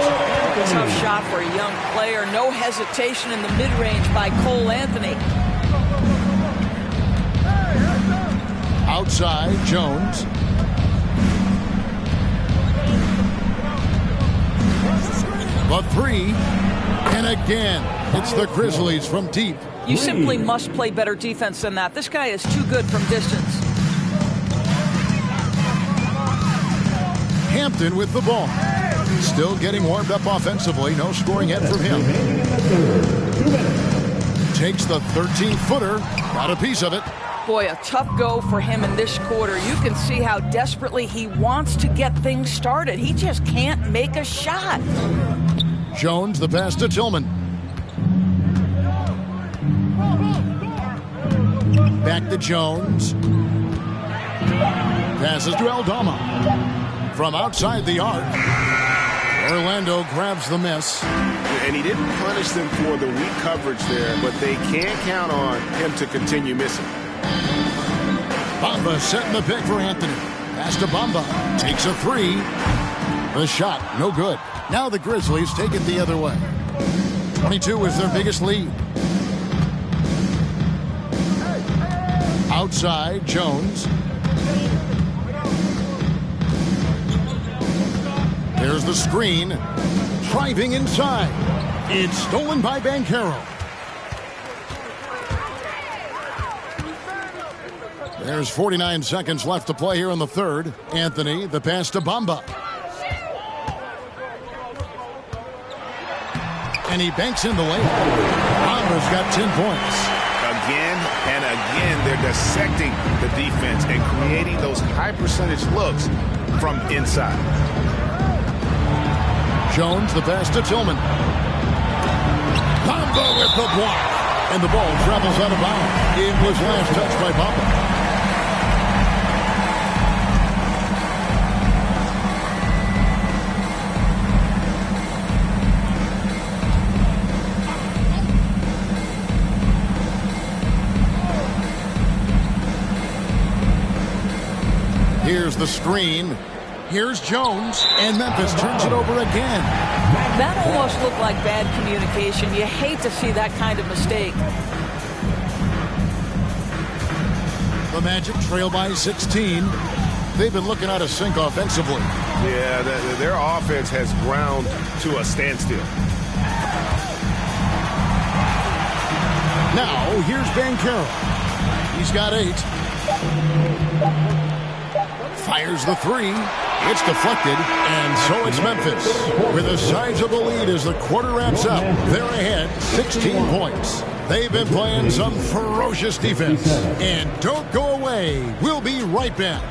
Tough shot for a young player. No hesitation in the mid-range by Cole Anthony. Outside, Jones. The 3. And again, it's the Grizzlies from deep. You simply must play better defense than that. This guy is too good from distance. Hampton with the ball. Still getting warmed up offensively. No scoring yet from him. Takes the 13-footer. Got a piece of it. Boy, a tough go for him in this quarter. You can see how desperately he wants to get things started. He just can't make a shot. Jones, the pass to Tillman. Back to Jones. Passes to Aldama. From outside the arc, Orlando grabs the miss. And he didn't punish them for the weak coverage there, but they can't count on him to continue missing. Bamba setting the pick for Anthony. Pass to Bamba. Takes a 3. The shot, no good. Now the Grizzlies take it the other way. 22 is their biggest lead. Outside, Jones. There's the screen. Driving inside. It's stolen by Banchero. There's 49 seconds left to play here in the 3rd. Anthony, the pass to Bamba. And he banks in the layup. Bamba's got 10 points. Again and again, they're dissecting the defense and creating those high-percentage looks from inside. Jones, the pass to Tillman. Bamba with the block. And the ball travels out of bounds. It was last touched by Bamba. Here's the screen. Here's Jones, and Memphis turns it over again. That almost looked like bad communication. You hate to see that kind of mistake. The Magic trail by 16. They've been looking out of sync offensively. Yeah, their offense has ground to a standstill. Now, here's Banchero. He's got 8. Fires the 3. It's deflected, and so it's Memphis. With a sizable lead as the quarter wraps up, they're ahead 16 points. They've been playing some ferocious defense. And don't go away. We'll be right back.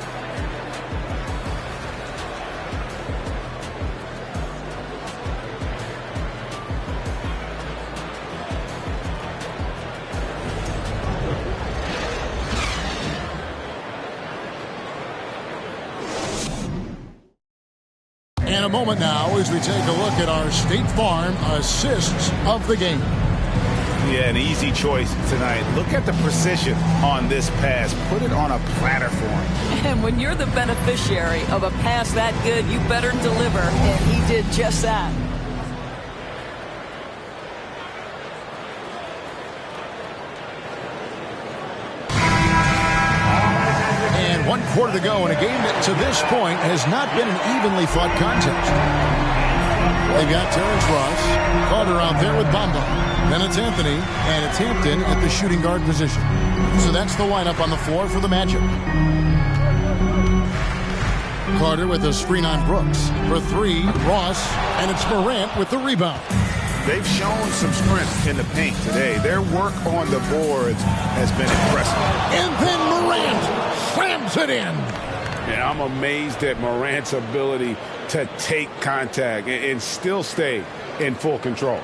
And a moment now as we take a look at our State Farm assists of the game. Yeah, an easy choice tonight. Look at the precision on this pass. Put it on a platter for him. And when you're the beneficiary of a pass that good, you better deliver. And he did just that. And 1 quarter to go in a game that to this point has not been an evenly fought contest. They've got Terrence Ross, Carter out there with Bamba. Then it's Anthony, and it's Hampton at the shooting guard position. So that's the lineup on the floor for the Magic. Carter with a screen on Brooks. For three, Ross, and it's Morant with the rebound. They've shown some strength in the paint today. Their work on the boards has been impressive. And then Morant slams it in. And I'm amazed at Morant's ability to take contact and still stay in full control.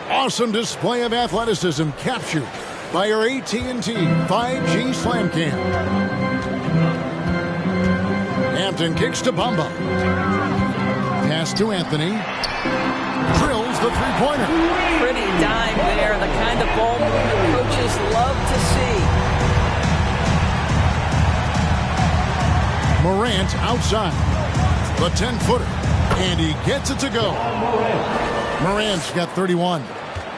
Awesome display of athleticism captured by our AT&T 5G Slam Cam. Hampton kicks to Bamba. Pass to Anthony. Drills the three-pointer. Pretty dime there, the kind of ball movement coaches love to see. Morant outside. The 10-footer. And he gets it to go. Morant's got 31.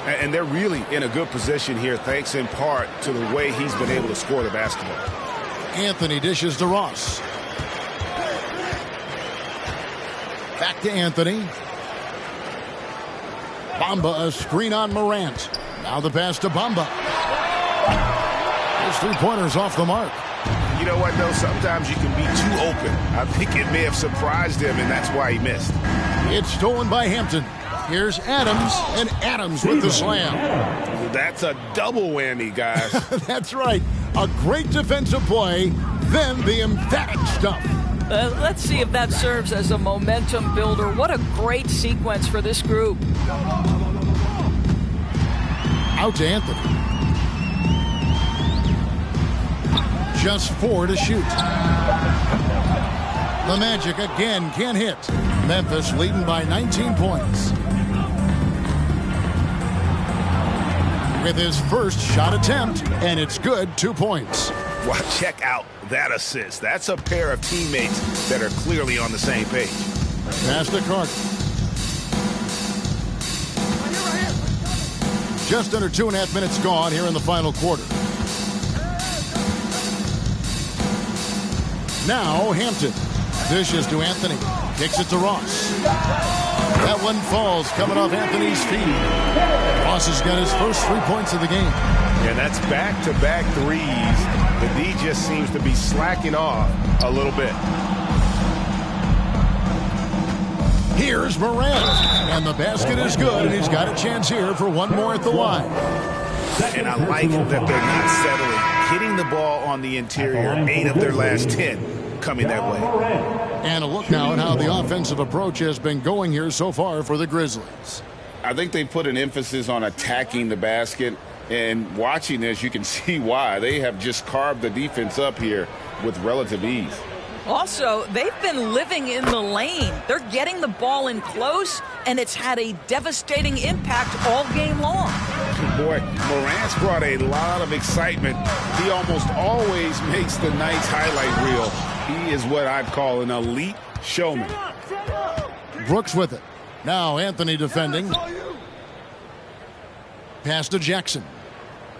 And they're really in a good position here, thanks in part to the way he's been able to score the basketball. Anthony dishes to Ross. Back to Anthony. Bamba, a screen on Morant. Now the pass to Bamba. His three-pointer's off the mark. You know what, though? Sometimes you can be too open. I think it may have surprised him, and that's why he missed. It's stolen by Hampton. Here's Adams, and Adams with the slam. That's a double whammy, guys. That's right. A great defensive play, then the emphatic stuff. Let's see if that serves as a momentum builder. What a great sequence for this group. Out to Anthony. Just 4 to shoot. The Magic again can't hit. Memphis leading by 19 points. With his first shot attempt, and it's good, 2 points. Well, check out that assist. That's a pair of teammates that are clearly on the same page. Pass to Carter. Just under 2.5 minutes gone here in the final quarter. Now Hampton. Dishes to Anthony. Kicks it to Ross. That one falls coming off Anthony's feet. Ross has got his first 3 points of the game. Yeah, that's back-to-back threes. The D just seems to be slacking off a little bit. Here's Morant. And the basket is good, and he's got a chance here for one more at the line. And I like that they're not settling. Hitting the ball on the interior, 8 of their last 10 coming that way. And a look now at how the offensive approach has been going here so far for the Grizzlies. I think they put an emphasis on attacking the basket, and watching this, you can see why. They have just carved the defense up here with relative ease. Also, they've been living in the lane. They're getting the ball in close, and it's had a devastating impact all game long. Boy, Morant's brought a lot of excitement. He almost always makes the night's highlight reel. He is what I'd call an elite showman. Brooks with it. Now Anthony defending. Pass to Jackson.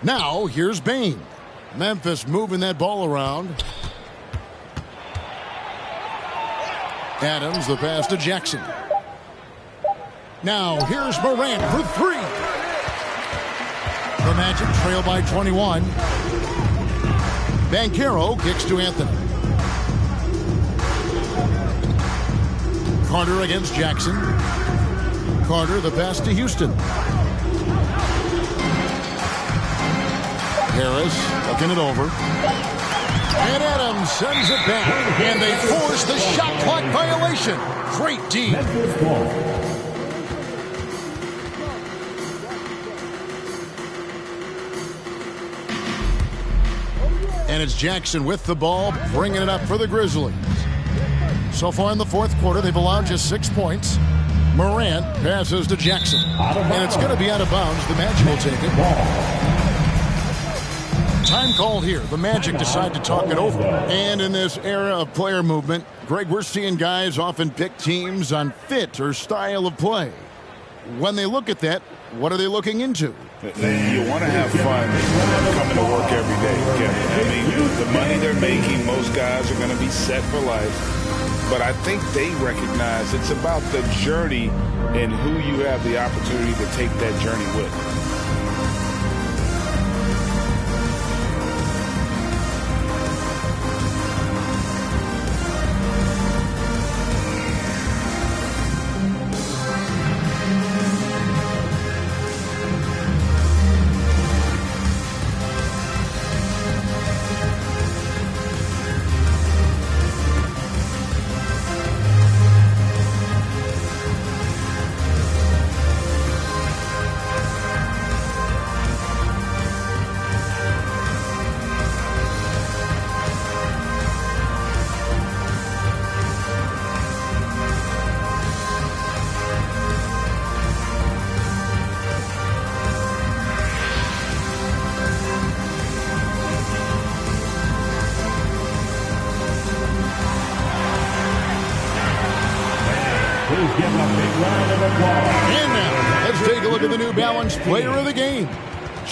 Now here's Bain. Memphis moving that ball around. Adams, the pass to Jackson. Now here's Morant for 3. The Magic trail by 21. Banchero kicks to Anthony. Carter against Jackson. Carter, the pass to Houston. Harris looking it over. And Adams sends it back. And they force the shot clock violation. Great D. And it's Jackson with the ball, bringing it up for the Grizzlies. So far in the fourth quarter, they've allowed just 6 points. Morant passes to Jackson. And it's going to be out of bounds. The Magic will take it. Time called here. The Magic decide to talk it over. And in this era of player movement, Greg, we're seeing guys often pick teams on fit or style of play. When they look at that, what are they looking into? You want to have fun coming to work every day, Kevin. I mean, the money they're making, most guys are going to be set for life. But I think they recognize it's about the journey and who you have the opportunity to take that journey with. And now, let's take a look at the New Balance Player of the Game,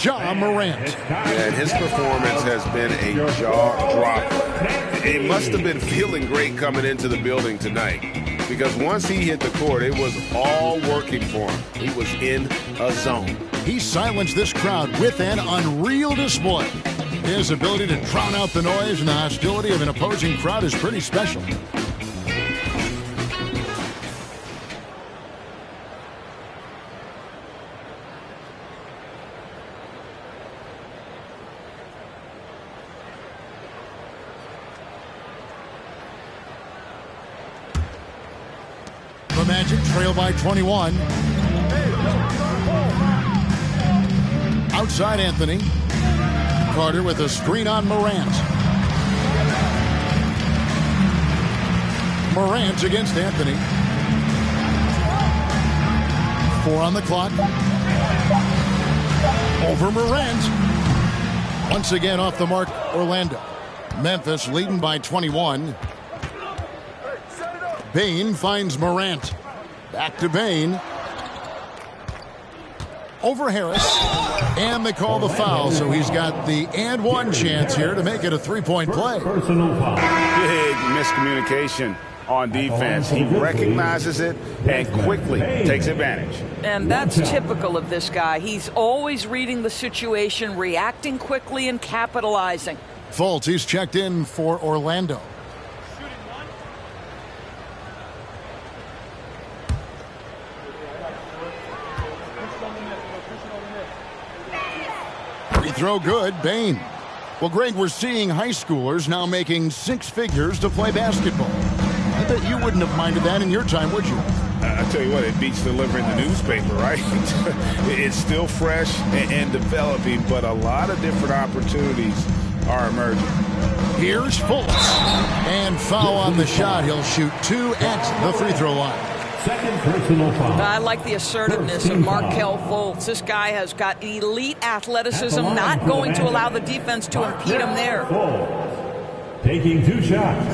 Ja Morant. And his performance has been a jaw dropper. He must have been feeling great coming into the building tonight, because once he hit the court, it was all working for him. He was in a zone. He silenced this crowd with an unreal display. His ability to drown out the noise and the hostility of an opposing crowd is pretty special. The Magic trail by 21. Outside Anthony. Carter with a screen on Morant. Morant against Anthony. 4 on the clock. Over Morant. Once again off the mark, Orlando. Memphis leading by 21. Bain finds Morant. Back to Bain. Over Harris. And they call the foul, so he's got the and one chance here to make it a three-point play. Big miscommunication on defense. He recognizes it and quickly takes advantage. And that's typical of this guy. He's always reading the situation, reacting quickly, and capitalizing. Fultz, he's checked in for Orlando. Free throw good, Bain. Well, Greg, we're seeing high schoolers now making 6 figures to play basketball. I bet you wouldn't have minded that in your time, would you? I tell you what, it beats delivering the newspaper, right? It's still fresh and developing, but a lot of different opportunities are emerging. Here's Fultz. And foul on the shot. He'll shoot 2 at the free throw line. Second personal foul. I like the assertiveness of Markelle Fultz. This guy has got elite athleticism, not going to allow the defense to impede him there. Taking 2 shots.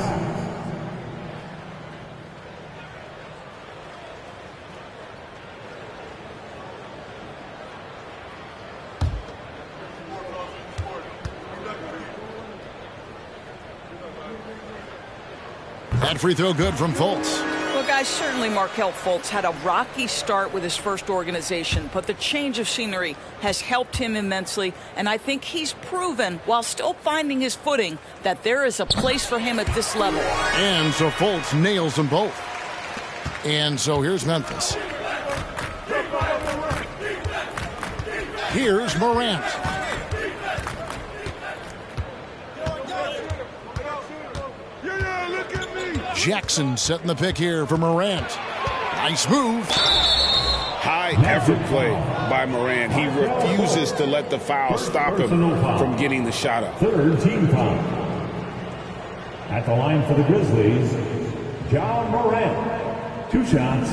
That free throw good from Fultz. Well, guys, certainly Markelle Fultz had a rocky start with his first organization, but the change of scenery has helped him immensely, and I think he's proven, while still finding his footing, that there is a place for him at this level. And so Fultz nails them both. And so here's Memphis. Here's Morant. Jackson setting the pick here for Morant. Nice move. High effort play by Morant. He refuses to let the foul stop him from getting the shot up. Third team foul. At the line for the Grizzlies, John Morant. 2 shots.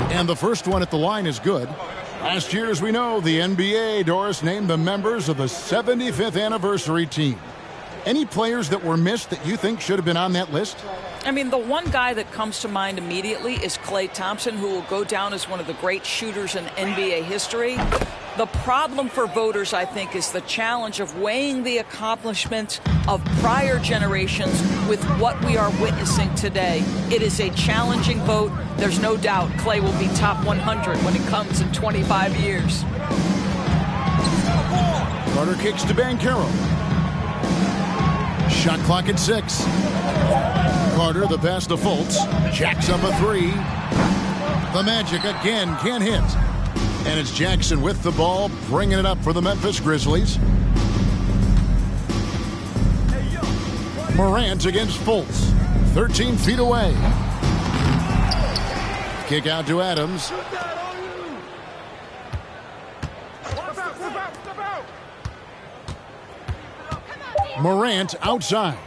And the first one at the line is good. Last year, as we know, the NBA, Doris, named the members of the 75th anniversary team. Any players that were missed that you think should have been on that list? I mean, the one guy that comes to mind immediately is Klay Thompson, who will go down as one of the great shooters in NBA history. The problem for voters, I think, is the challenge of weighing the accomplishments of prior generations with what we are witnessing today. It is a challenging vote. There's no doubt Klay will be top 100 when it comes in 25 years. Carter kicks to Banchero. Shot clock at 6. Carter, the pass to Fultz. Jacks up a 3. The Magic again can't hit. And it's Jackson with the ball, bringing it up for the Memphis Grizzlies. Morant against Fultz. 13 feet away. Kick out to Adams. Morant outside.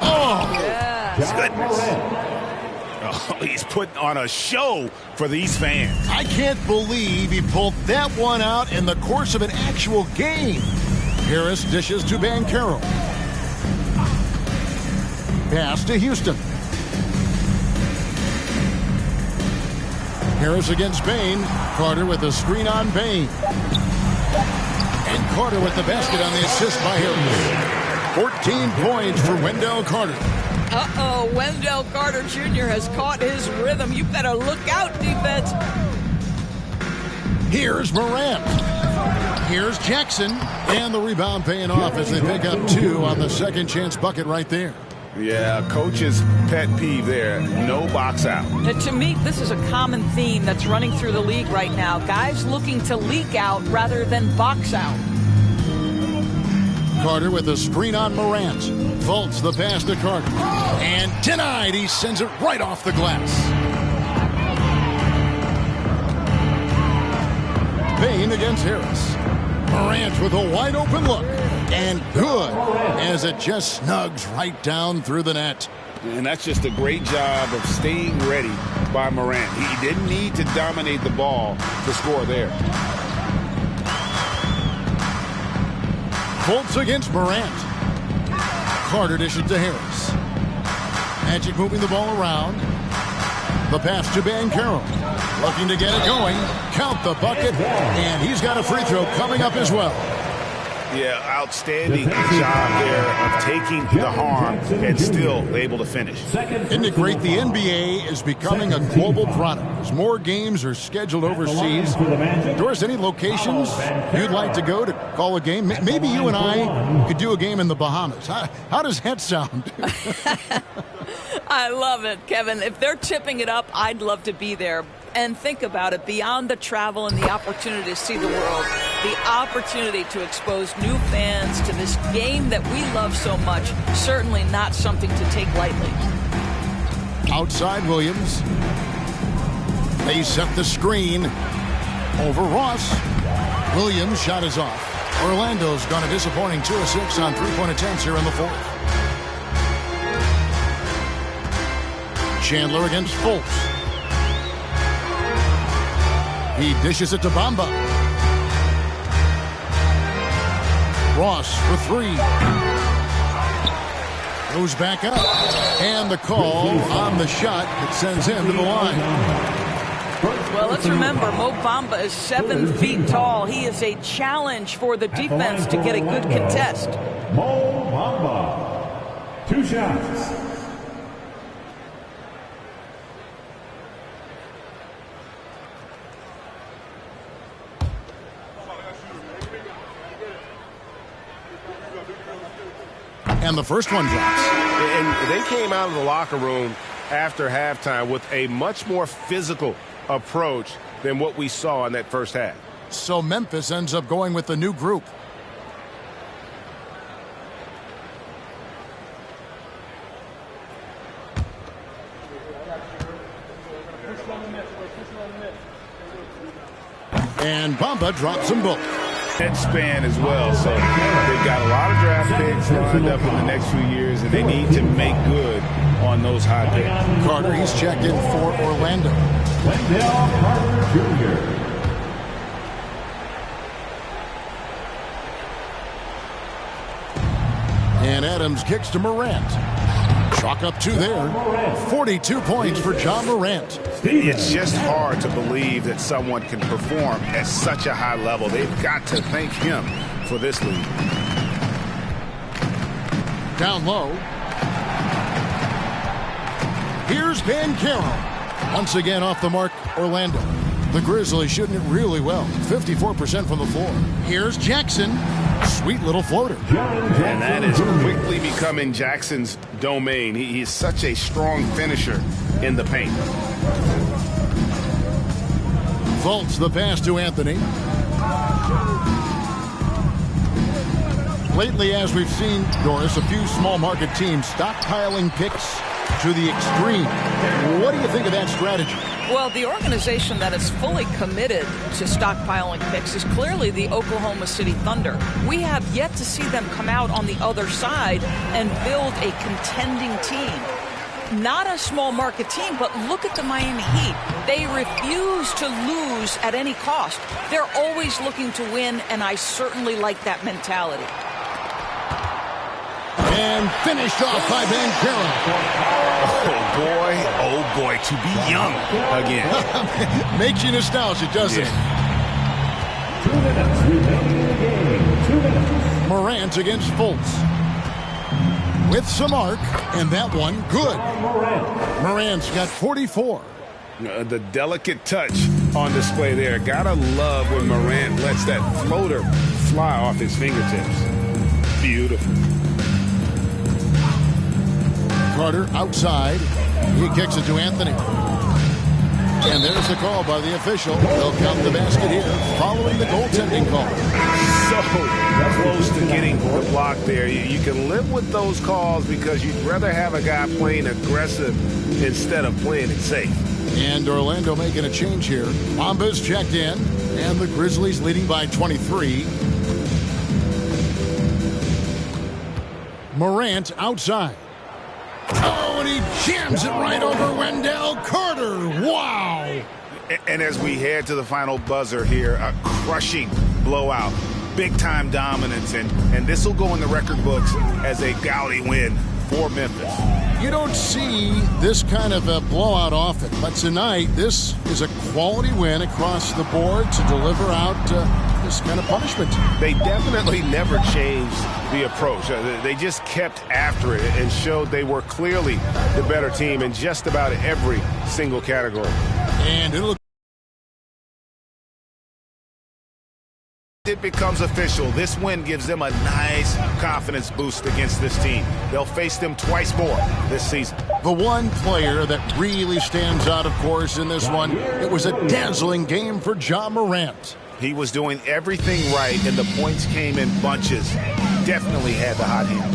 Oh! Yes. Goodness. Oh, he's putting on a show for these fans. I can't believe he pulled that one out in the course of an actual game. Harris dishes to Banchero. Pass to Houston. Harris against Bain. Carter with a screen on Bain. And Carter with the basket on the assist by Harris. 14 points for Wendell Carter. Uh-oh, Wendell Carter Jr. has caught his rhythm. You better look out, defense. Here's Morant. Here's Jackson. And the rebound paying off as they pick up 2 on the second chance bucket right there. Yeah, coach's pet peeve there. No box out. To me, this is a common theme that's running through the league right now. Guys looking to leak out rather than box out. Carter with a screen on Morant. Fultz the pass to Carter. And denied. He sends it right off the glass. Bain against Harris. Morant with a wide open look. And good as it just snugs right down through the net. And that's just a great job of staying ready by Morant. He didn't need to dominate the ball to score there. Fultz against Morant. Carter dishes to Harris. Magic moving the ball around. The pass to Banchero. Looking to get it going. Count the bucket. And he's got a free throw coming up as well. Yeah, outstanding job there of taking the harm and still able to finish. Isn't it great? The NBA is becoming a global product. As more games are scheduled overseas. Doris, any locations you'd like to go to call a game? Maybe you and I could do a game in the Bahamas. How does that sound? I love it, Kevin. If they're tipping it up, I'd love to be there. And think about it, beyond the travel and the opportunity to see the world, the opportunity to expose new fans to this game that we love so much, certainly not something to take lightly. Outside Williams. They set the screen over Ross. Williams' shot is off. Orlando's gone a disappointing 2 of 6 on three-point attempts here in the fourth. Chandler against Fultz. He dishes it to Bamba. Ross for 3. Goes back up. And the call on the shot that sends him to the line. Well, let's remember, Mo Bamba is 7 feet tall. He is a challenge for the defense to get a good contest. Mo Bamba. 2 shots. And the first one drops. And they came out of the locker room after halftime with a much more physical approach than what we saw in that first half. So Memphis ends up going with the new group. And Bamba drops them both. Head span as well, so they've got a lot of draft picks lined up in the next few years, and they need to make good on those high picks. Carter, he's checked in for Orlando. Wendell Carter Jr. And Adams kicks to Morant. Chalk up 2 there. 42 points for John Morant. It's just hard to believe that someone can perform at such a high level. They've got to thank him for this lead. Down low. Here's Ben Carroll. Once again off the mark, Orlando. The Grizzlies shooting it really well. 54% from the floor. Here's Jackson. Sweet little floater. And that is quickly becoming Jackson's domain. He's such a strong finisher in the paint. Fultz the pass to Anthony. Lately, as we've seen, Doris, a few small market teams stockpiling picks to the extreme. What do you think of that strategy? Well, the organization that is fully committed to stockpiling picks is clearly the Oklahoma City Thunder. We have yet to see them come out on the other side and build a contending team. Not a small market team, but look at the Miami Heat. They refuse to lose at any cost. They're always looking to win, and I certainly like that mentality. And finished off by Ben Carroll. Oh boy, to be young again. Makes you nostalgic, doesn't it? 2 minutes remaining in the game. 2 minutes. Morant against Fultz. With some arc, and that one good. Morant's got 44. The delicate touch on display there. Gotta love when Morant lets that floater fly off his fingertips. Beautiful. Carter outside. He kicks it to Anthony. And there's the call by the official. They'll count the basket here following the goaltending call. So close to getting the block there. You can live with those calls because you'd rather have a guy playing aggressive instead of playing it safe. And Orlando making a change here. Bamba's checked in, and the Grizzlies leading by 23. Morant outside. Oh, and he jams it right over Wendell Carter. Wow. And as we head to the final buzzer here, a crushing blowout. Big-time dominance, and this will go in the record books as a gaudy win for Memphis. You don't see this kind of a blowout often, but tonight this is a quality win across the board to deliver out this kind of punishment. They definitely never changed the approach. They just kept after it and showed they were clearly the better team in just about every single category. And it becomes official. This win gives them a nice confidence boost against this team. They'll face them twice more this season. The one player that really stands out, of course, in this one, it was a dazzling game for John Morant. He was doing everything right, and the points came in bunches. Definitely had the hot hand.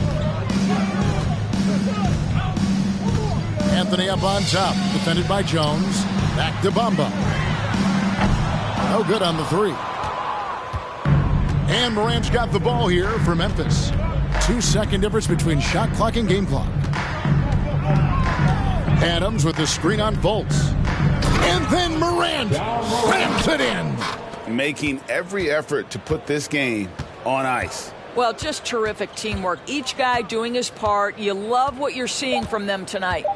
Anthony up on top, defended by Jones. Back to Bamba. No good on the three. And Morant's got the ball here for Memphis. 2-second difference between shot clock and game clock. Adams with the screen on Fultz. And then Morant slams it in. Making every effort to put this game on ice. Well, just terrific teamwork. Each guy doing his part. You love what you're seeing from them tonight.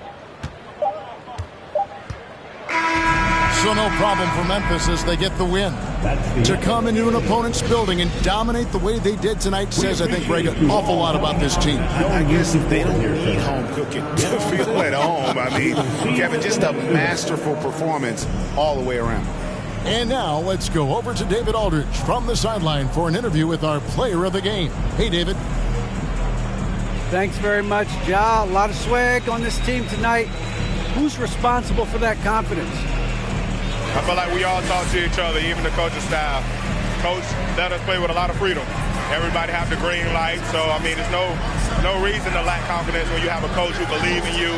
So no problem for Memphis as they get the win. To come into an opponent's building and dominate the way they did tonight says, I think, Greg, an awful lot about this team. I guess they don't need home cooking to feel at home. I mean, Kevin, just a masterful performance all the way around. And now let's go over to David Aldridge from the sideline for an interview with our player of the game. Hey, David. Thanks very much, Ja. A lot of swag on this team tonight. Who's responsible for that confidence? I feel like we all talk to each other, even the coaching staff. Coach let us play with a lot of freedom. Everybody have the green light, so I mean, there's no reason to lack confidence when you have a coach who believes in you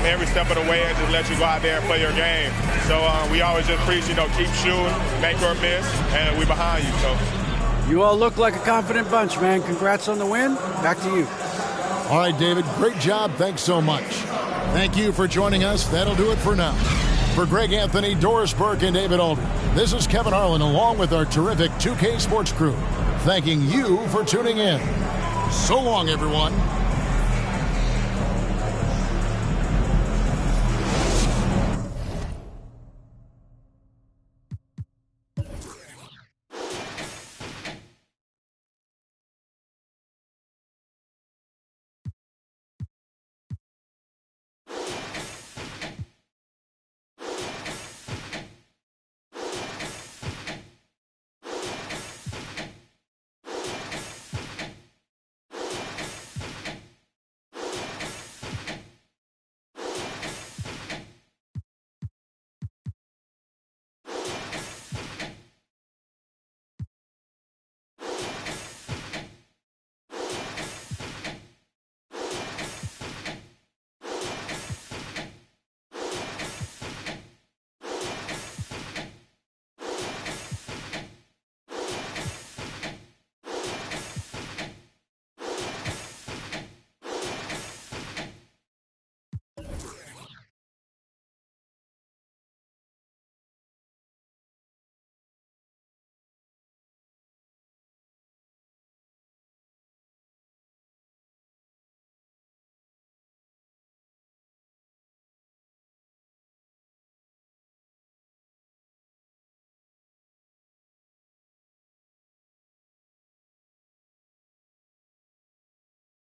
every step of the way and just let you go out there and play your game. So we always just preach, keep shooting, make or miss, and we behind you. So you all look like a confident bunch, man. Congrats on the win. Back to you. All right, David, great job. Thanks so much. Thank you for joining us. That'll do it for now. For Greg Anthony, Doris Burke, and David Alden, this is Kevin Harlan along with our terrific 2K Sports crew, thanking you for tuning in. So long, everyone.